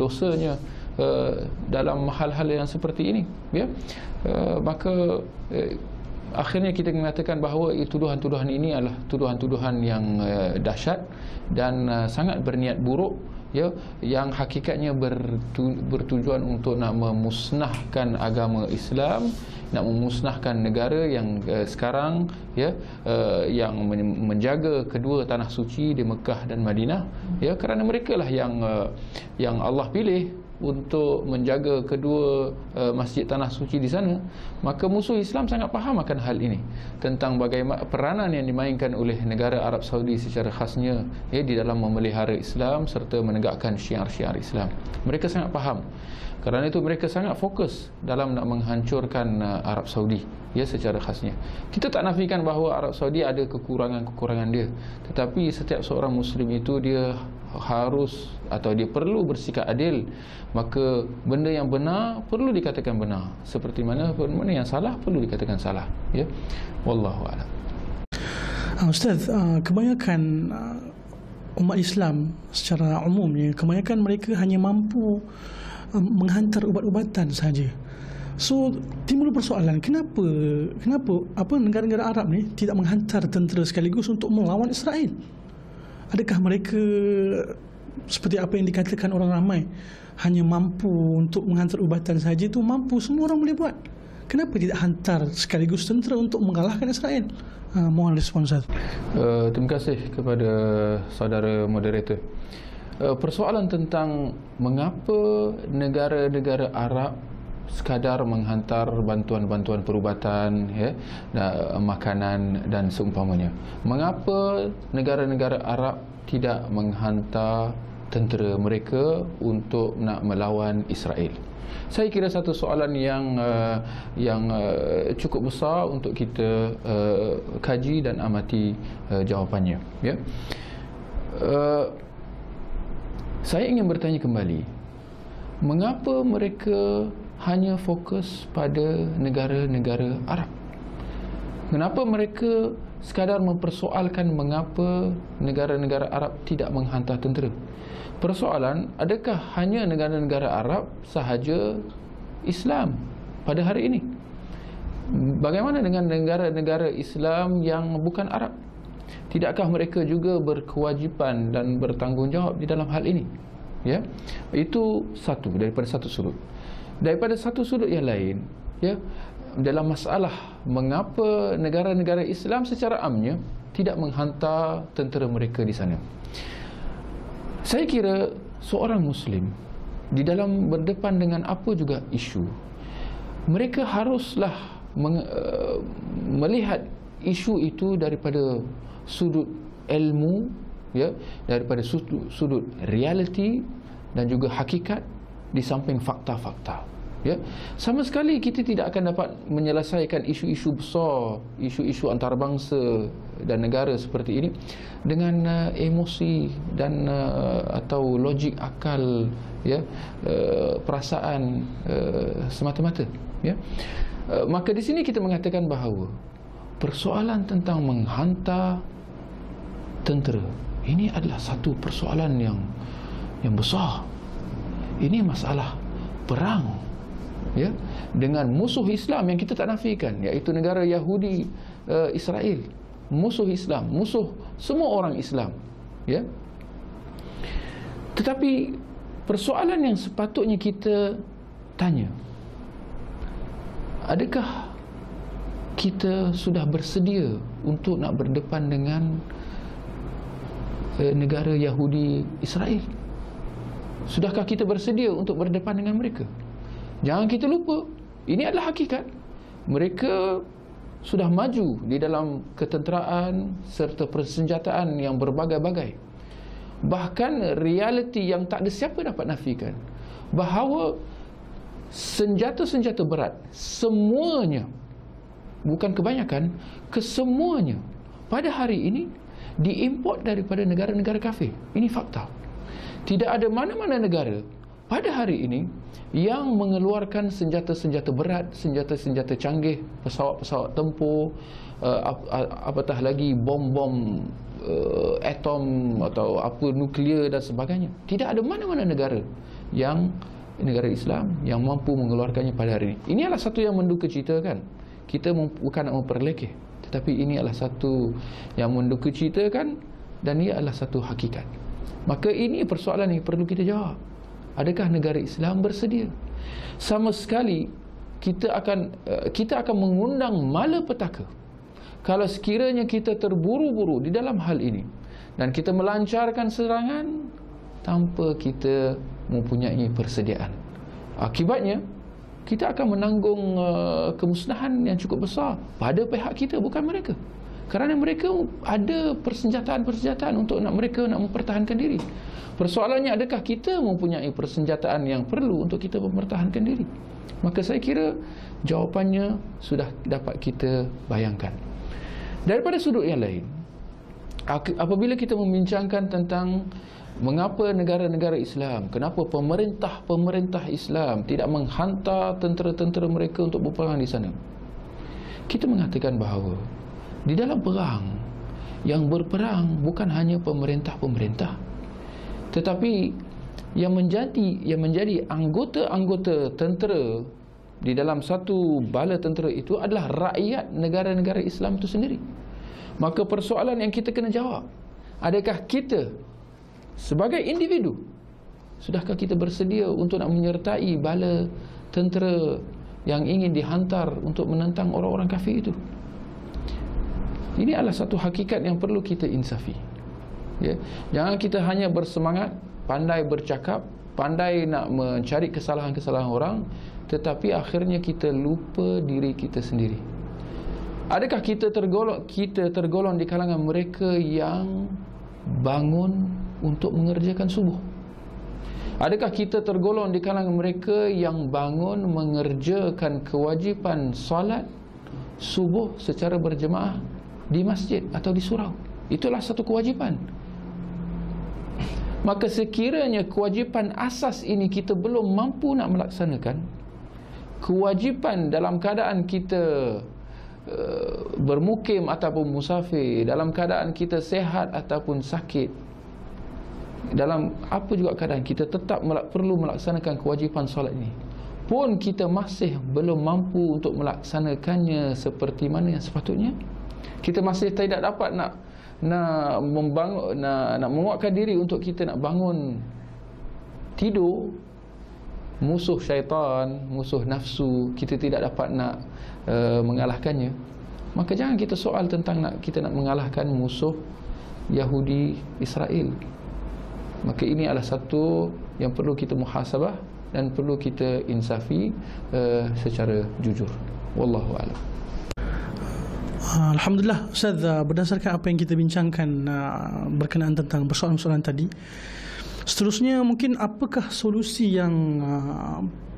B: dosanya dalam hal-hal yang seperti ini, ya. Maka akhirnya kita mengatakan bahawa tuduhan-tuduhan ini adalah tuduhan-tuduhan yang dahsyat dan sangat berniat buruk, ya, yang hakikatnya bertujuan untuk nak memusnahkan agama Islam, nak memusnahkan negara yang sekarang, ya, yang menjaga kedua tanah suci di Mekah dan Madinah, ya, kerana mereka lah yang Allah pilih untuk menjaga kedua masjid tanah suci di sana. Maka musuh Islam sangat faham akan hal ini, tentang bagaimana peranan yang dimainkan oleh negara Arab Saudi secara khasnya, ya, di dalam memelihara Islam serta menegakkan syiar-syiar Islam. Mereka sangat faham. Kerana itu mereka sangat fokus dalam nak menghancurkan Arab Saudi, ya, secara khasnya. Kita tak nafikan bahawa Arab Saudi ada kekurangan-kekurangan dia, tetapi setiap seorang Muslim itu dia harus atau dia perlu bersikap adil. Maka benda yang benar perlu dikatakan benar, seperti mana benda yang salah perlu dikatakan salah, ya. Wallahu a'lam.
A: Ustaz, kebanyakan umat Islam secara umumnya, kebanyakan mereka hanya mampu menghantar ubat-ubatan saja. So timbul persoalan, kenapa negara-negara Arab ni tidak menghantar tentera sekaligus untuk melawan Israel? Adakah mereka seperti apa yang dikatakan orang ramai, hanya mampu untuk menghantar ubatan saja? Itu mampu, semua orang boleh buat. Kenapa tidak hantar sekaligus tentera untuk mengalahkan Israel? Mohon respon Ustaz.
B: Terima kasih kepada saudara moderator. Persoalan tentang mengapa negara-negara Arab sekadar menghantar bantuan-bantuan perubatan, ya, makanan dan seumpamanya. Mengapa negara-negara Arab tidak menghantar tentera mereka untuk nak melawan Israel? Saya kira satu soalan yang cukup besar untuk kita kaji dan amati jawapannya, ya. Saya ingin bertanya kembali, mengapa mereka hanya fokus pada negara-negara Arab? Kenapa mereka sekadar mempersoalkan mengapa negara-negara Arab tidak menghantar tentera? Persoalan, adakah hanya negara-negara Arab sahaja Islam pada hari ini? Bagaimana dengan negara-negara Islam yang bukan Arab? Tidakkah mereka juga berkewajipan dan bertanggungjawab di dalam hal ini? Ya, itu satu daripada satu sudut. Daripada satu sudut yang lain, ya, dalam masalah mengapa negara-negara Islam secara amnya tidak menghantar tentera mereka di sana. Saya kira seorang Muslim di dalam berdepan dengan apa juga isu, mereka haruslah melihat isu itu daripada sudut ilmu, ya, daripada sudut realiti dan juga hakikat di samping fakta-fakta. Ya, sama sekali kita tidak akan dapat menyelesaikan isu-isu besar, isu-isu antarabangsa dan negara seperti ini dengan emosi dan atau logik akal, ya, perasaan semata-mata. Ya, maka di sini kita mengatakan bahawa persoalan tentang menghantar tentera ini adalah satu persoalan yang besar. Ini masalah perang, ya, dengan musuh Islam yang kita tak nafikan, iaitu negara Yahudi Israel. Musuh Islam, musuh semua orang Islam, ya. Tetapi persoalan yang sepatutnya kita tanya, adakah kita sudah bersedia untuk nak berdepan dengan negara Yahudi Israel? Sudahkah kita bersedia untuk berdepan dengan mereka? Jangan kita lupa, ini adalah hakikat. Mereka sudah maju di dalam ketenteraan serta persenjataan yang berbagai-bagai. Bahkan realiti yang tak ada siapa dapat nafikan, bahawa senjata-senjata berat semuanya, bukan kebanyakan, kesemuanya pada hari ini diimport daripada negara-negara kafir. Ini fakta. Tidak ada mana-mana negara pada hari ini yang mengeluarkan senjata-senjata berat, senjata-senjata canggih, pesawat-pesawat tempur, apatah lagi bom-bom atom atau apa nuklear dan sebagainya. Tidak ada mana-mana negara negara Islam yang mampu mengeluarkannya pada hari ini. Ini adalah satu yang menduka cita, kan. Kita bukan nak memperlekeh, tetapi ini adalah satu yang menduka cita, kan, dan ia adalah satu hakikat. Maka ini persoalan yang perlu kita jawab. Adakah negara Islam bersedia? Sama sekali kita akan mengundang malapetaka kalau sekiranya kita terburu-buru di dalam hal ini dan kita melancarkan serangan tanpa kita mempunyai persediaan. Akibatnya kita akan menanggung kemusnahan yang cukup besar pada pihak kita, bukan mereka. Kerana mereka ada persenjataan-persenjataan untuk mereka nak mempertahankan diri. Persoalannya, adakah kita mempunyai persenjataan yang perlu untuk kita mempertahankan diri? Maka saya kira jawapannya sudah dapat kita bayangkan. Daripada sudut yang lain, apabila kita membincangkan tentang mengapa negara-negara Islam, kenapa pemerintah Islam tidak menghantar tentera-tentera mereka untuk berperang di sana, kita mengatakan bahawa di dalam perang, yang berperang bukan hanya pemerintah-pemerintah, tetapi yang menjadi anggota-anggota tentera di dalam satu bala tentera itu adalah rakyat negara-negara Islam itu sendiri. Maka persoalan yang kita kena jawab, adakah kita sebagai individu, sudahkah kita bersedia untuk nak menyertai bala tentera yang ingin dihantar untuk menentang orang-orang kafir itu? Ini adalah satu hakikat yang perlu kita insafi. Ya. Jangan kita hanya bersemangat, pandai bercakap, pandai nak mencari kesalahan-kesalahan orang, tetapi akhirnya kita lupa diri kita sendiri. Adakah kita tergolong di kalangan mereka yang bangun untuk mengerjakan subuh? Adakah kita tergolong di kalangan mereka yang bangun mengerjakan kewajipan solat subuh secara berjemaah di masjid atau di surau? Itulah satu kewajipan. Maka sekiranya kewajipan asas ini kita belum mampu nak melaksanakan, kewajipan dalam keadaan kita bermukim ataupun musafir, dalam keadaan kita sehat ataupun sakit, dalam apa juga keadaan, kita tetap perlu melaksanakan kewajipan solat ini, pun kita masih belum mampu untuk melaksanakannya seperti mana yang sepatutnya, kita masih tidak dapat nak menguatkan diri untuk kita nak bangun tidur, musuh syaitan, musuh nafsu, kita tidak dapat nak mengalahkannya, maka jangan kita soal tentang kita nak mengalahkan musuh Yahudi Israel. Maka ini adalah satu yang perlu kita muhasabah dan perlu kita insafi secara jujur. Wallahu a'lam.
A: Alhamdulillah Ustaz, berdasarkan apa yang kita bincangkan berkenaan tentang persoalan-persoalan tadi, seterusnya mungkin apakah solusi yang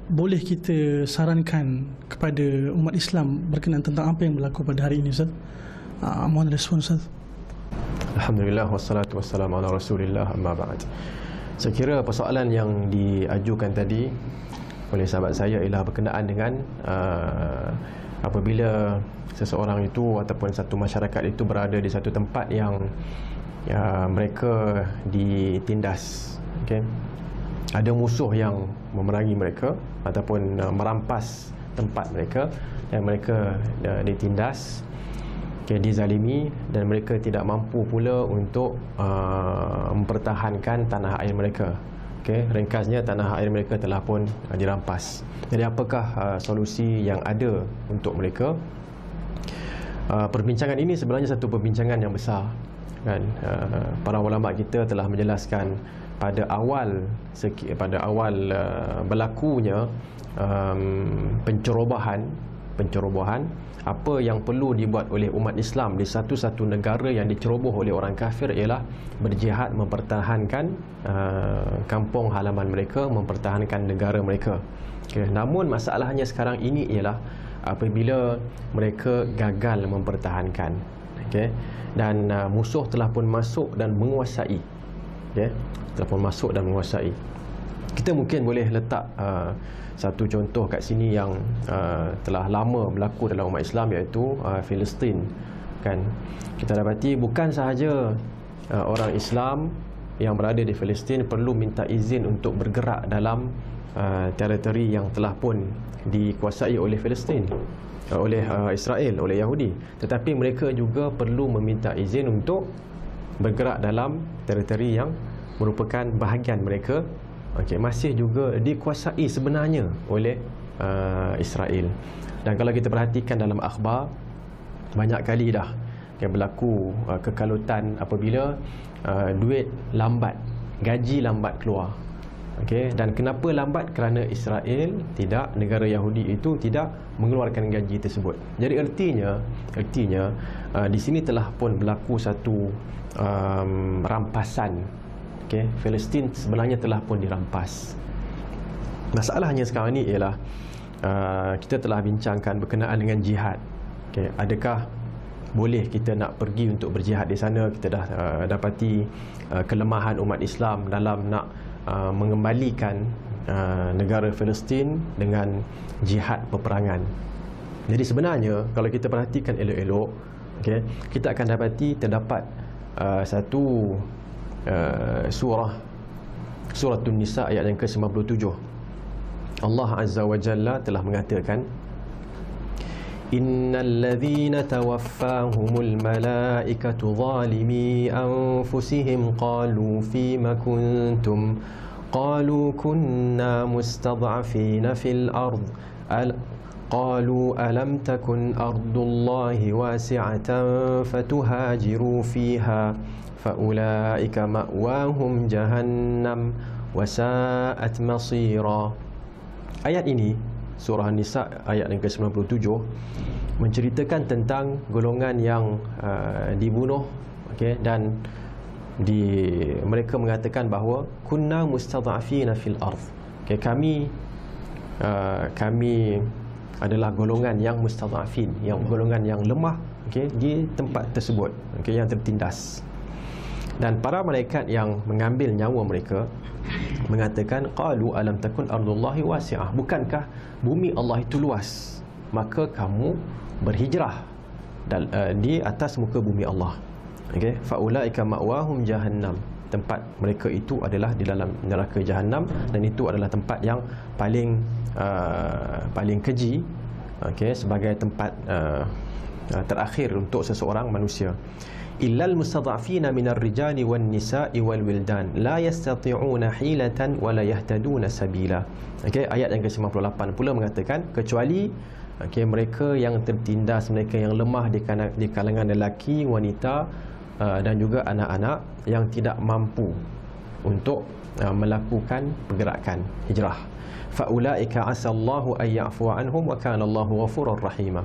A: boleh kita sarankan kepada umat Islam berkenaan tentang apa yang berlaku pada hari ini, Ustaz? Mohon respon, Ustaz.
C: Alhamdulillah wassalatu wassalamu ala Rasulillah, amma ba'd. Saya kira persoalan yang diajukan tadi oleh sahabat saya ialah berkenaan dengan apabila seseorang itu ataupun satu masyarakat itu berada di satu tempat yang mereka ditindas, okey, ada musuh yang memerangi mereka ataupun merampas tempat mereka dan mereka ditindas, dizalimi, dan mereka tidak mampu pula untuk mempertahankan tanah air mereka. Ringkasnya, tanah air mereka telah pun dirampas. Jadi apakah solusi yang ada untuk mereka? Perbincangan ini sebenarnya satu perbincangan yang besar, kan? Para ulama kita telah menjelaskan pada awal berlakunya pencerobohan, apa yang perlu dibuat oleh umat Islam di satu-satu negara yang diceroboh oleh orang kafir ialah berjihad mempertahankan kampung halaman mereka, mempertahankan negara mereka. Namun masalahnya sekarang ini ialah apabila mereka gagal mempertahankan, dan musuh telah pun masuk dan menguasai, Kita mungkin boleh letak satu contoh kat sini yang telah lama berlaku dalam umat Islam, iaitu Palestin, kan? Kita dapati bukan sahaja orang Islam yang berada di Palestin perlu minta izin untuk bergerak dalam teritori yang telah pun dikuasai oleh Palestin, oleh Israel, oleh Yahudi, tetapi mereka juga perlu meminta izin untuk bergerak dalam teritori yang merupakan bahagian mereka, masih juga dikuasai sebenarnya oleh Israel. Dan kalau kita perhatikan dalam akhbar, banyak kali dah berlaku kekalutan apabila duit lambat, gaji lambat keluar. Dan kenapa lambat? Kerana Israel tidak, negara Yahudi itu tidak mengeluarkan gaji tersebut. Jadi artinya di sini telah pun berlaku satu rampasan. Palestin sebenarnya telah pun dirampas. Masalahnya sekarang ni ialah kita telah bincangkan berkenaan dengan jihad. Adakah boleh kita nak pergi untuk berjihad di sana? Kita dah dapati kelemahan umat Islam dalam nak mengembalikan negara Palestin dengan jihad peperangan. Jadi sebenarnya kalau kita perhatikan elok-elok, kita akan dapati terdapat satu surah An-Nisa ayat yang ke-97. Allah Azza wa Jalla telah mengatakan, Innal ladzina tawaffahumul malaikatu zalimi anfusihim qalu fima kuntum qalu kunna mustad'afina fil ard qalu alam takun ardullahi wasi'atan fatuhajiru fiha faulaika ma'wahum jahannam wasa'at masira. Ayat ini, surah An-Nisa ayat yang ke-97, menceritakan tentang golongan yang dibunuh, dan mereka mengatakan bahawa kunna mustad'afina fil ardh, kami adalah golongan yang mustad'afin, yang golongan yang lemah, di tempat tersebut, yang tertindas. Dan para malaikat yang mengambil nyawa mereka mengatakan, qalu alam takun ardullahi wasi'ah, bukankah bumi Allah itu luas, maka kamu berhijrah di atas muka bumi Allah. Okey, faulaika ma'wahum jahannam. Tempat mereka itu adalah di dalam neraka Jahannam, dan itu adalah tempat yang paling keji, okey, sebagai tempat terakhir untuk seseorang manusia. Illal mustad'afina minar rijali wan nisa'i wal wildan la yastati'una hilatan wa la yahtaduna sabila. Okey, ayat yang ke-98 pula mengatakan kecuali mereka yang tertindas, mereka yang lemah di kalangan lelaki, wanita dan juga anak-anak yang tidak mampu untuk melakukan pergerakan hijrah. Faulaika asallahu ay ya'fuwa anhum wa kana Allahu ghafurur rahima.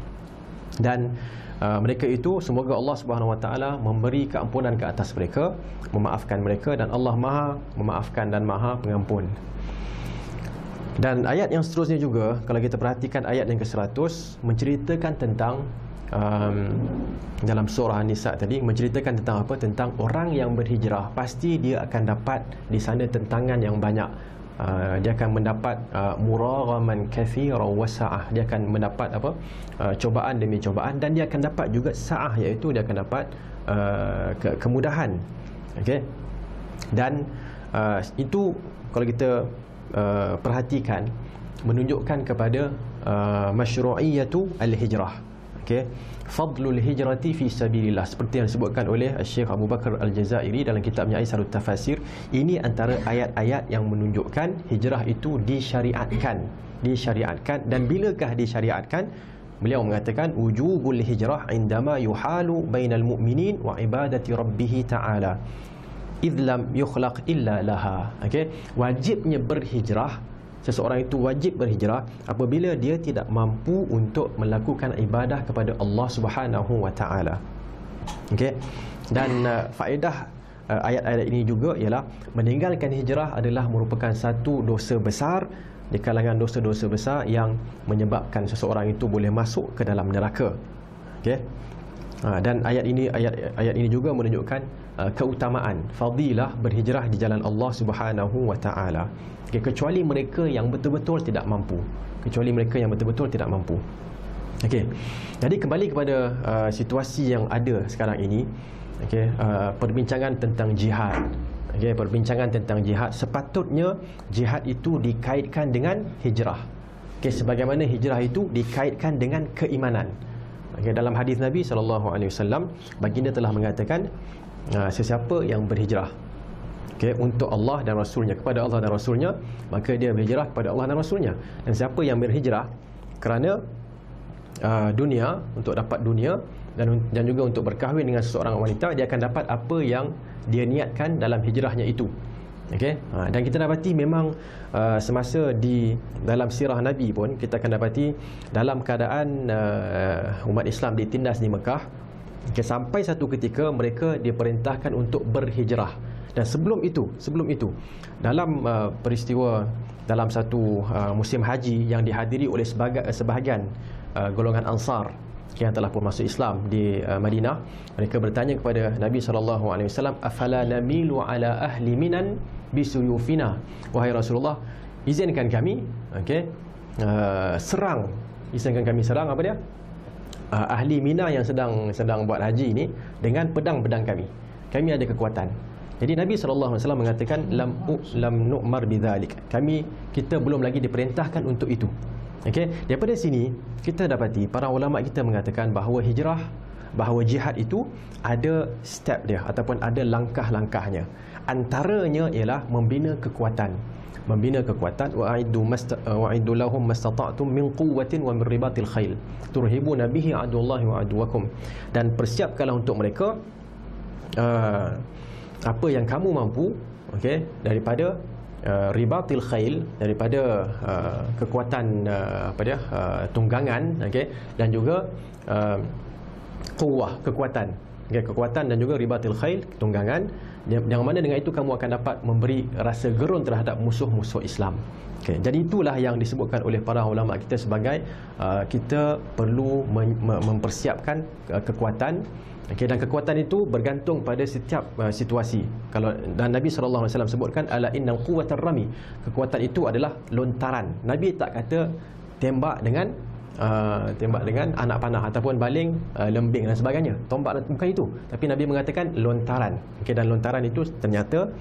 C: Dan mereka itu semoga Allah Subhanahu wa taala memberi keampunan ke atas mereka, memaafkan mereka, dan Allah Maha memaafkan dan Maha pengampun. Dan ayat yang seterusnya juga, kalau kita perhatikan ayat yang ke-100, menceritakan tentang dalam surah An-Nisa tadi, menceritakan tentang apa? Tentang orang yang berhijrah, pasti dia akan dapat di sana tentangan yang banyak. Dia akan mendapat muraghaman katsira wa sa'ah. Dia akan mendapat apa? Cobaan demi cobaan, dan dia akan dapat juga sa'ah, iaitu dia akan dapat kemudahan. Okey. Dan itu kalau kita perhatikan menunjukkan kepada masyru'iyatu al-hijrah. Okey, fadlul hijrati fi sabilillah, seperti yang disebutkan oleh Syekh Abu Bakar Al-Jazairi dalam kitabnya Aisarut Tafasir. Ini antara ayat-ayat yang menunjukkan hijrah itu disyariatkan. Dan bilakah disyariatkan? Beliau mengatakan wujubul hijrah indama yuhalu bainal mu'minin wa ibadati rabbih ta'ala idh lam yukhlaq illa laha. Okey, wajibnya berhijrah, seseorang itu wajib berhijrah apabila dia tidak mampu untuk melakukan ibadah kepada Allah Subhanahu wa taala. Okey. Dan faedah ayat-ayat ini juga ialah meninggalkan hijrah adalah merupakan satu dosa besar di kalangan dosa-dosa besar yang menyebabkan seseorang itu boleh masuk ke dalam neraka. Okey. Dan ayat ini juga menunjukkan keutamaan fadilah berhijrah di jalan Allah Subhanahu wa taala. Kecuali mereka yang betul-betul tidak mampu. Okey. Jadi kembali kepada situasi yang ada sekarang ini. Okey, perbincangan tentang jihad. Okey, perbincangan tentang jihad, sepatutnya jihad itu dikaitkan dengan hijrah. Okey, sebagaimana hijrah itu dikaitkan dengan keimanan. Okey, dalam hadis Nabi SAW, baginda telah mengatakan sesiapa yang berhijrah untuk Allah dan Rasulnya, kepada Allah dan Rasulnya, maka dia berhijrah kepada Allah dan Rasulnya. Dan siapa yang berhijrah kerana dunia, untuk dapat dunia, dan juga untuk berkahwin dengan seseorang wanita, dia akan dapat apa yang dia niatkan dalam hijrahnya itu. Okey, dan kita dapati memang semasa di dalam sirah Nabi pun kita akan dapati dalam keadaan umat Islam ditindas di Mekah, sampai satu ketika mereka diperintahkan untuk berhijrah. Dan sebelum itu dalam peristiwa dalam satu musim haji yang dihadiri oleh sebahagian golongan Ansar yang telah pun masuk Islam di Madinah, mereka bertanya kepada Nabi SAW, afala namilu ala ahli minan bisuyufina, wahai Rasulullah, izinkan kami izinkan kami serang apa dia? Ahli Mina yang sedang buat haji ini dengan pedang-pedang kami ada kekuatan. Jadi Nabi SAW mengatakan lam nu'mar bidzalik, kita belum lagi diperintahkan untuk itu. Okey, daripada sini kita dapati para ulama kita mengatakan bahawa jihad itu ada step dia ataupun ada langkah-langkahnya. Antaranya ialah membina kekuatan. Wa'iddu lahum mastata'tum min quwwatin wa min ribatil khail turhibuna bihi adullahi wa aduwakum. Dan persiapkanlah untuk mereka apa yang kamu mampu, daripada ribatil khail, daripada kekuatan tunggangan, dan juga quwwah, kekuatan, dan juga ribatil khail, tunggangan, yang mana dengan itu kamu akan dapat memberi rasa gerun terhadap musuh-musuh Islam. Jadi itulah yang disebutkan oleh para ulama kita sebagai kita perlu mempersiapkan kekuatan. Dan kekuatan itu bergantung pada setiap situasi. Dan Nabi SAW sebutkan ala innal quwwatar rami, kekuatan itu adalah lontaran. Nabi tak kata tembak dengan tembak dengan anak panah ataupun baling lembing dan sebagainya. Tombak bukan itu, tapi Nabi mengatakan lontaran. Okey, dan lontaran itu ternyata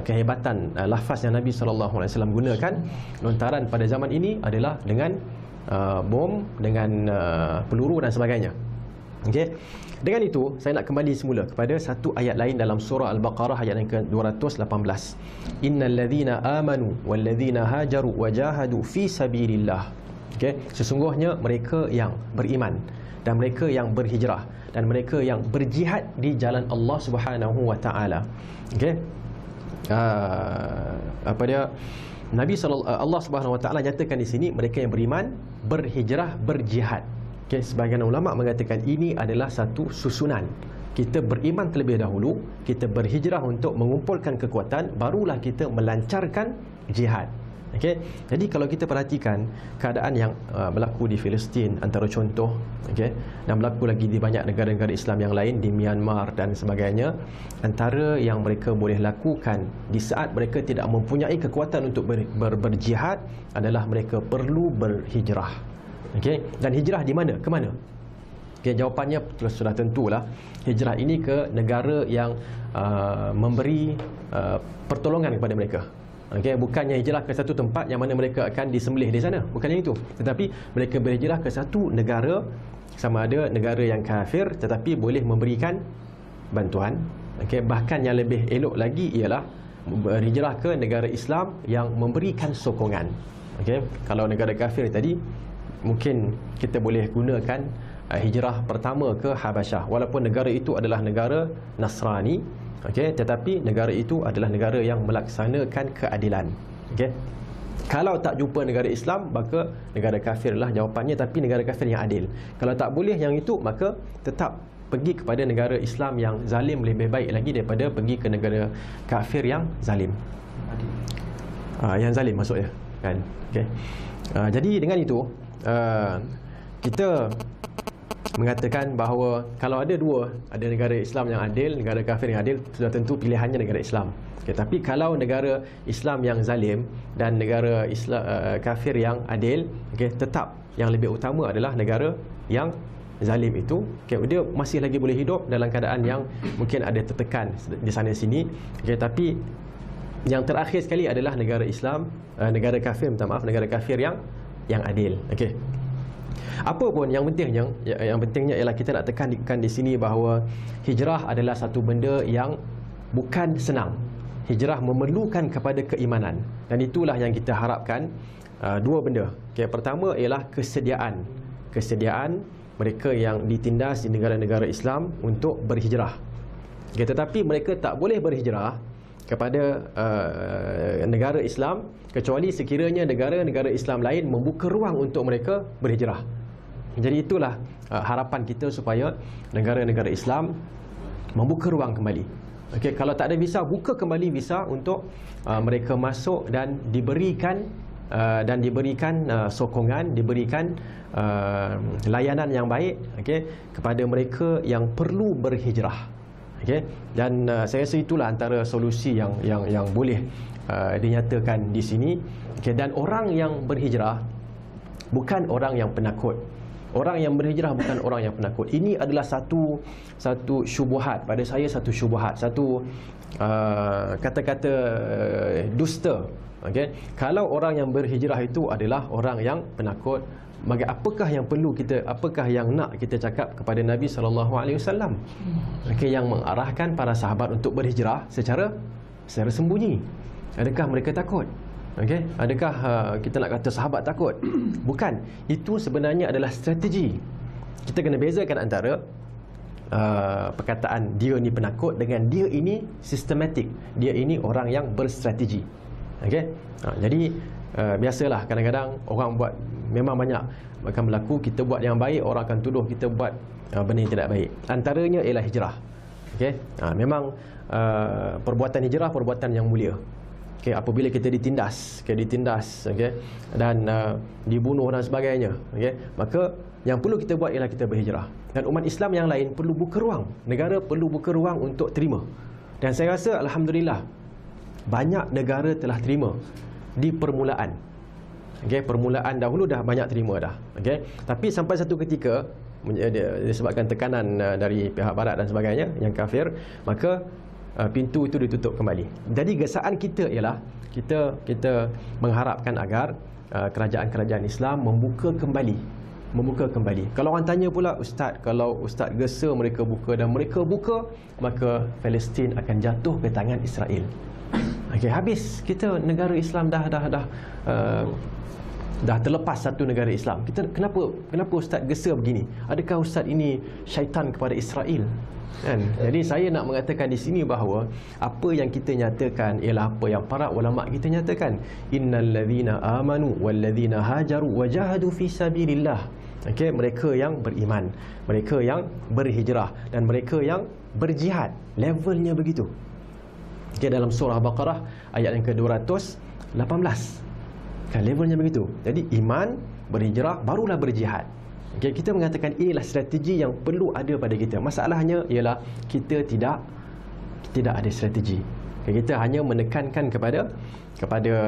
C: kehebatan lafaz yang Nabi SAW gunakan. Lontaran pada zaman ini adalah dengan bom, dengan peluru dan sebagainya. Okey. Dengan itu, saya nak kembali semula kepada satu ayat lain dalam surah Al-Baqarah ayat yang ke-218. Innal ladzina amanu wal ladzina hajaru wa jahadu fi sabilillah. Okey, sesungguhnya mereka yang beriman dan mereka yang berhijrah dan mereka yang berjihad di jalan Allah Subhanahu wa taala. Okey. Apa dia? Allah Subhanahu wa taala nyatakan di sini mereka yang beriman, berhijrah, berjihad. Okay, sebahagian ulama mengatakan ini adalah satu susunan. Kita beriman terlebih dahulu, kita berhijrah untuk mengumpulkan kekuatan, barulah kita melancarkan jihad. Okay? Jadi kalau kita perhatikan keadaan yang berlaku di Palestin antara contoh, okay, dan berlaku lagi di banyak negara-negara Islam yang lain, di Myanmar dan sebagainya, antara yang mereka boleh lakukan di saat mereka tidak mempunyai kekuatan untuk berjihad adalah mereka perlu berhijrah. Okey, dan hijrah di mana? Ke mana? Okey, jawapannya sudah tentulah. Hijrah ini ke negara yang memberi pertolongan kepada mereka. Okey, bukannya hijrah ke satu tempat yang mana mereka akan disembelih di sana, bukannya itu. Tetapi mereka berhijrah ke satu negara, sama ada negara yang kafir tetapi boleh memberikan bantuan. Okey, bahkan yang lebih elok lagi ialah berhijrah ke negara Islam yang memberikan sokongan. Okey, kalau negara kafir tadi mungkin kita boleh gunakan hijrah pertama ke Habasyah, walaupun negara itu adalah negara Nasrani, okey, tetapi negara itu adalah negara yang melaksanakan keadilan. Okey, kalau tak jumpa negara Islam, maka negara kafir lah jawapannya, tapi negara kafir yang adil. Kalau tak boleh yang itu, maka tetap pergi kepada negara Islam yang zalim lebih baik lagi daripada pergi ke negara kafir yang zalim. Yang zalim maksudnya, kan? Okey. Jadi dengan itu kita mengatakan bahawa kalau ada dua, ada negara Islam yang adil, negara kafir yang adil, sudah tentu pilihannya negara Islam. Okay, tapi kalau negara Islam yang zalim dan negara Islam kafir yang adil, okay, tetap yang lebih utama adalah negara yang zalim itu. Okay, dia masih lagi boleh hidup dalam keadaan yang mungkin ada tertekan di sana sini. Okay, tapi yang terakhir sekali adalah negara Islam, negara kafir, negara kafir yang adil. Okey. Apa pun yang pentingnya ialah kita nak tekankan di sini bahawa hijrah adalah satu benda yang bukan senang. Hijrah memerlukan kepada keimanan, dan itulah yang kita harapkan. Dua benda. Okey, pertama ialah kesediaan mereka yang ditindas di negara-negara Islam untuk berhijrah. Okey, tetapi mereka tak boleh berhijrah kepada negara Islam kecuali sekiranya negara-negara Islam lain membuka ruang untuk mereka berhijrah. Jadi itulah harapan kita supaya negara-negara Islam membuka ruang kembali. Okey, kalau tak ada visa, buka kembali visa untuk mereka masuk dan diberikan sokongan, diberikan layanan yang baik, okey, kepada mereka yang perlu berhijrah. Okay? Dan saya rasa itulah antara solusi yang boleh dinyatakan di sini. Okay? Dan orang yang berhijrah bukan orang yang penakut. Orang yang berhijrah bukan orang yang penakut. Ini adalah satu syubhat pada saya, satu syubhat, satu kata-kata dusta. Okay? Kalau orang yang berhijrah itu adalah orang yang penakut, maka apakah yang perlu kita, apakah yang nak kita cakap kepada Nabi SAW, okay, yang mengarahkan para sahabat untuk berhijrah secara sembunyi? Adakah mereka takut? Okay? Adakah kita nak kata sahabat takut? Bukan. Itu sebenarnya adalah strategi. Kita kena bezakan antara perkataan dia ni penakut dengan dia ini sistematik. Dia ini orang yang berstrategi. Okay? Jadi biasalah kadang-kadang orang buat, memang banyak akan berlaku, kita buat yang baik, orang akan tuduh kita buat benda yang tidak baik. Antaranya ialah hijrah. Okey, memang perbuatan hijrah perbuatan yang mulia. Okey, apabila kita ditindas, okey, dan dibunuh dan sebagainya, okey, maka yang perlu kita buat ialah kita berhijrah. Dan umat Islam yang lain perlu buka ruang, negara perlu buka ruang untuk terima. Dan saya rasa alhamdulillah banyak negara telah terima di permulaan. Okey, permulaan dahulu dah banyak terima dah. Okey, tapi sampai satu ketika disebabkan tekanan dari pihak barat dan sebagainya yang kafir, maka pintu itu ditutup kembali. Jadi gesaan kita ialah kita mengharapkan agar kerajaan-kerajaan Islam membuka kembali. Kalau orang tanya pula, ustaz, kalau ustaz gesa mereka buka dan mereka buka, maka Palestin akan jatuh ke tangan Israel. Okey, habis kita negara Islam dah terlepas satu negara Islam. Kita kenapa ustaz gesa begini? Adakah ustaz ini syaitan kepada Israel? Kan? Jadi saya nak mengatakan di sini bahawa apa yang kita nyatakan ialah apa yang para ulama kita nyatakan, innallazina amanu wallazina hajaru wajahadu fi sabilillah. Okey, mereka yang beriman, mereka yang berhijrah dan mereka yang berjihad. Levelnya begitu. Okey, dalam surah Baqarah ayat yang ke-218 kan levelnya begitu. Jadi iman, berhijrah, barulah berjihad. Okay, kita mengatakan inilah strategi yang perlu ada pada kita. Masalahnya ialah kita tidak ada strategi. Okay, kita hanya menekankan kepada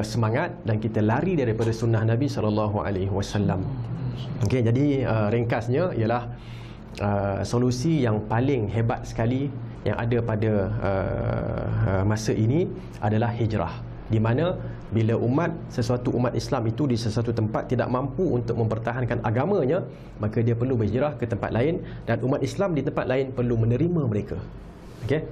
C: semangat dan kita lari daripada sunnah Nabi SAW. Okay, jadi ringkasnya ialah solusi yang paling hebat sekali yang ada pada masa ini adalah hijrah. Di mana bila sesuatu umat Islam itu di sesuatu tempat tidak mampu untuk mempertahankan agamanya, maka dia perlu berhijrah ke tempat lain, dan umat Islam di tempat lain perlu menerima mereka. Okey.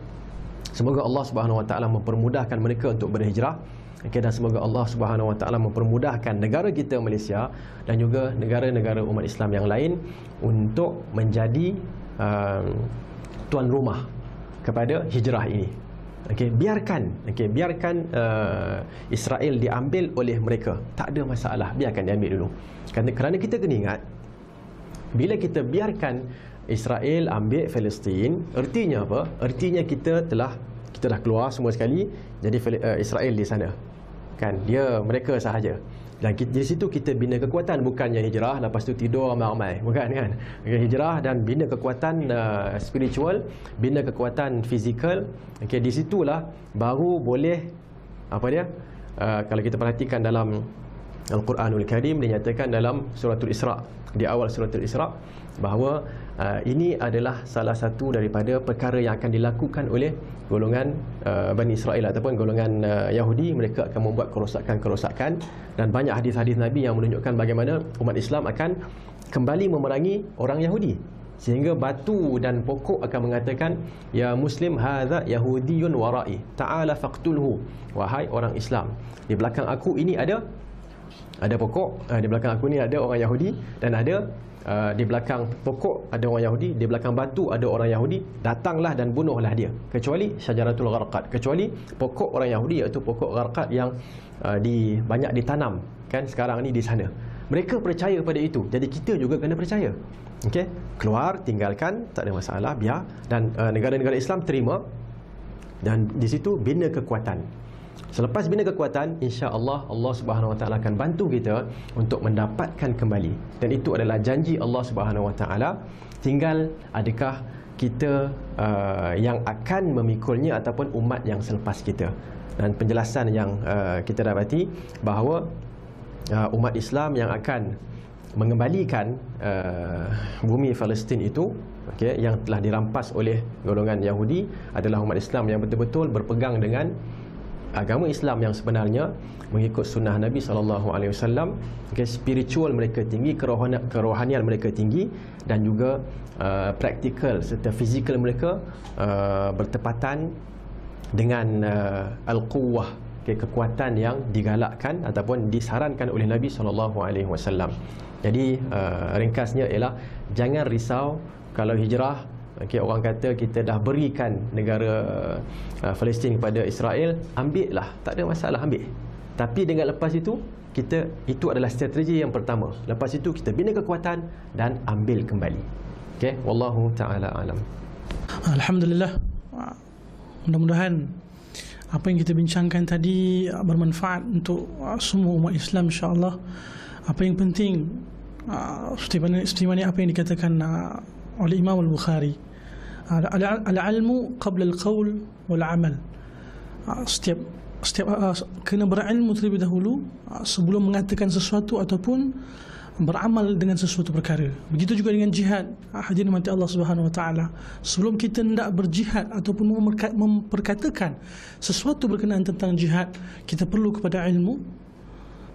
C: Semoga Allah Subhanahu Wa Taala mempermudahkan mereka untuk berhijrah. Okey, dan semoga Allah Subhanahu Wa Taala mempermudahkan negara kita Malaysia dan juga negara-negara umat Islam yang lain untuk menjadi tuan rumah kepada hijrah ini. Okey, biarkan Israel diambil oleh mereka, tak ada masalah, biarkan diambil dulu. Kerana kita kena ingat, bila kita biarkan Israel ambil Palestin, artinya apa? Artinya kita dah keluar semua sekali, jadi Israel di sana. Kan, mereka sahaja. Dan di situ kita bina kekuatan, bukannya hijrah lepas tu tidur ramai-ramai, bukan kan? Hijrah dan bina kekuatan spiritual, bina kekuatan fizikal. Okey, di situlah baru boleh kalau kita perhatikan dalam Al-Quranul Karim, dinyatakan dalam suratul Isra, di awal suratul Isra, bahawa ini adalah salah satu daripada perkara yang akan dilakukan oleh golongan Bani Israel ataupun golongan Yahudi. Mereka akan membuat kerosakan, dan banyak hadis-hadis Nabi yang menunjukkan bagaimana umat Islam akan kembali memerangi orang Yahudi, sehingga batu dan pokok akan mengatakan, ya Muslim, hadza Yahudiyun wara'i, ta'ala faqtulhu. Wahai orang Islam, di belakang aku ini ada pokok, di belakang aku ni ada orang Yahudi, dan ada di belakang pokok ada orang Yahudi, di belakang batu ada orang Yahudi, datanglah dan bunuhlah dia, kecuali syajaratul gharqad, kecuali pokok orang Yahudi, iaitu pokok gharqad yang banyak ditanam kan sekarang ni di sana. Mereka percaya pada itu, jadi kita juga kena percaya. Okey, keluar, tinggalkan, tak ada masalah, biar, dan negara-negara Islam terima, dan di situ bina kekuatan. Selepas bina kekuatan, insya-Allah Allah Subhanahu Wa Taala akan bantu kita untuk mendapatkan kembali. Dan itu adalah janji Allah Subhanahu Wa Taala. Tinggal adakah kita yang akan memikulnya ataupun umat yang selepas kita. Dan penjelasan yang kita dapati bahawa umat Islam yang akan mengembalikan bumi Palestin itu, okay, yang telah dirampas oleh golongan Yahudi, adalah umat Islam yang betul-betul berpegang dengan agama Islam yang sebenarnya, mengikut sunnah Nabi SAW. Okay, spiritual mereka tinggi, kerohanian mereka tinggi, dan juga praktikal serta fizikal mereka bertepatan dengan al-quwwah, okay, kekuatan yang digalakkan ataupun disarankan oleh Nabi SAW. Jadi ringkasnya ialah jangan risau kalau hijrah. Okay, orang kata kita dah berikan negara Palestin kepada Israel, ambillah, tak ada masalah, ambil. Tapi dengan lepas itu, itu adalah strategi yang pertama. Lepas itu kita bina kekuatan dan ambil kembali. Okay, wallahu ta'ala alam.
A: Alhamdulillah. Mudah-mudahan apa yang kita bincangkan tadi bermanfaat untuk semua umat Islam, insya-Allah. Apa yang penting, seperti mana apa yang dikatakan oleh Imam Al-Bukhari, al-ilmu qabla al-qawl wal-amal. Setiap kena berilmu terlebih dahulu sebelum mengatakan sesuatu ataupun beramal dengan sesuatu perkara. Begitu juga dengan jihad. Hadirin mati Allah Subhanahu Wa Taala. Sebelum kita hendak berjihad ataupun memperkatakan sesuatu berkenaan tentang jihad, kita perlu kepada ilmu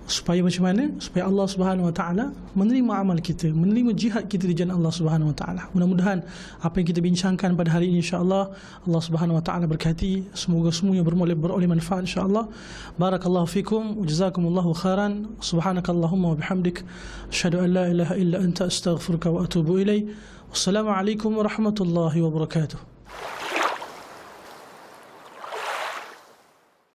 A: supaya macam mana? Supaya Allah Subhanahu Wa Taala menerima amal kita, menerima jihad kita di jalan Allah Subhanahu Wa Taala. Mudah-mudahan apa yang kita bincangkan pada hari ini, insya-Allah Allah Subhanahu Wa Taala berkati. Semoga semuanya beroleh manfaat, insya-Allah. Barakallahu fikum wa jazakumullahu khairan. Subhanakallahumma wa bihamdik, asyhadu an la ilaha illa anta, astaghfiruka wa atubu ilaik. Wassalamualaikum warahmatullahi wabarakatuh.